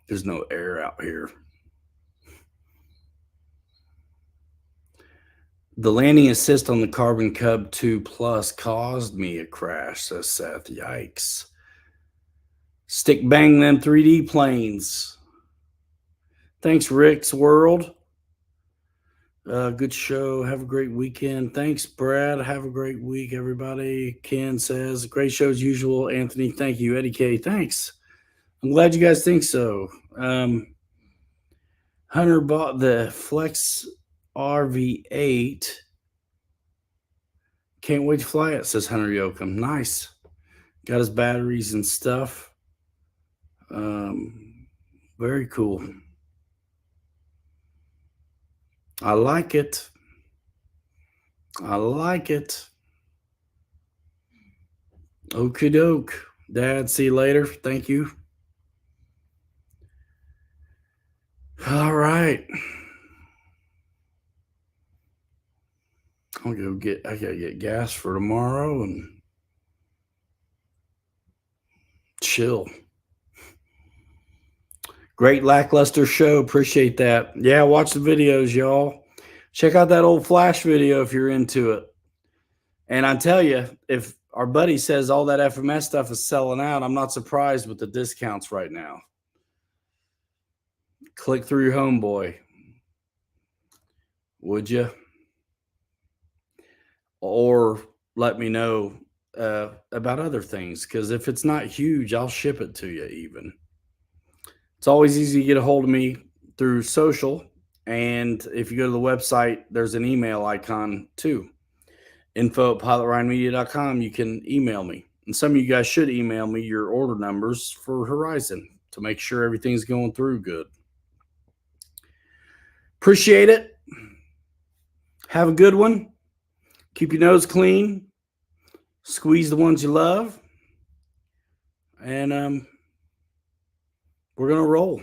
There's no air out here. The landing assist on the Carbon Cub 2 Plus caused me a crash, says Seth. Yikes. Stick bang them 3D planes. Thanks, Rick's World. Good show. Have a great weekend. Thanks, Brad. Have a great week, everybody. Ken says, great show as usual. Anthony, thank you. Eddie K, thanks. I'm glad you guys think so. Hunter bought the Flex RV8. Can't wait to fly it, says Hunter Yoakum. Nice. Got his batteries and stuff. Very cool. I like it. I like it. Okie doke. Dad, see you later. Thank you. All right. I gotta get gas for tomorrow and chill. Great lackluster show. Appreciate that. Yeah, watch the videos, y'all. Check out that old Flash video if you're into it. And I tell you, if our buddy says all that FMS stuff is selling out, I'm not surprised with the discounts right now. Click through your homeboy. Would you? Or let me know about other things, because if it's not huge, I'll ship it to you even. It's always easy to get a hold of me through social. And if you go to the website, there's an email icon too. info@pilotryanmedia.com. You can email me. And some of you guys should email me your order numbers for Horizon to make sure everything's going through good. Appreciate it. Have a good one. Keep your nose clean. Squeeze the ones you love. And we're going to roll.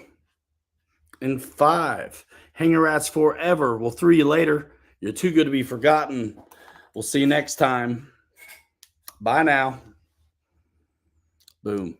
In 5. Hanger rats forever. We'll throw you later. You're too good to be forgotten. We'll see you next time. Bye now. Boom.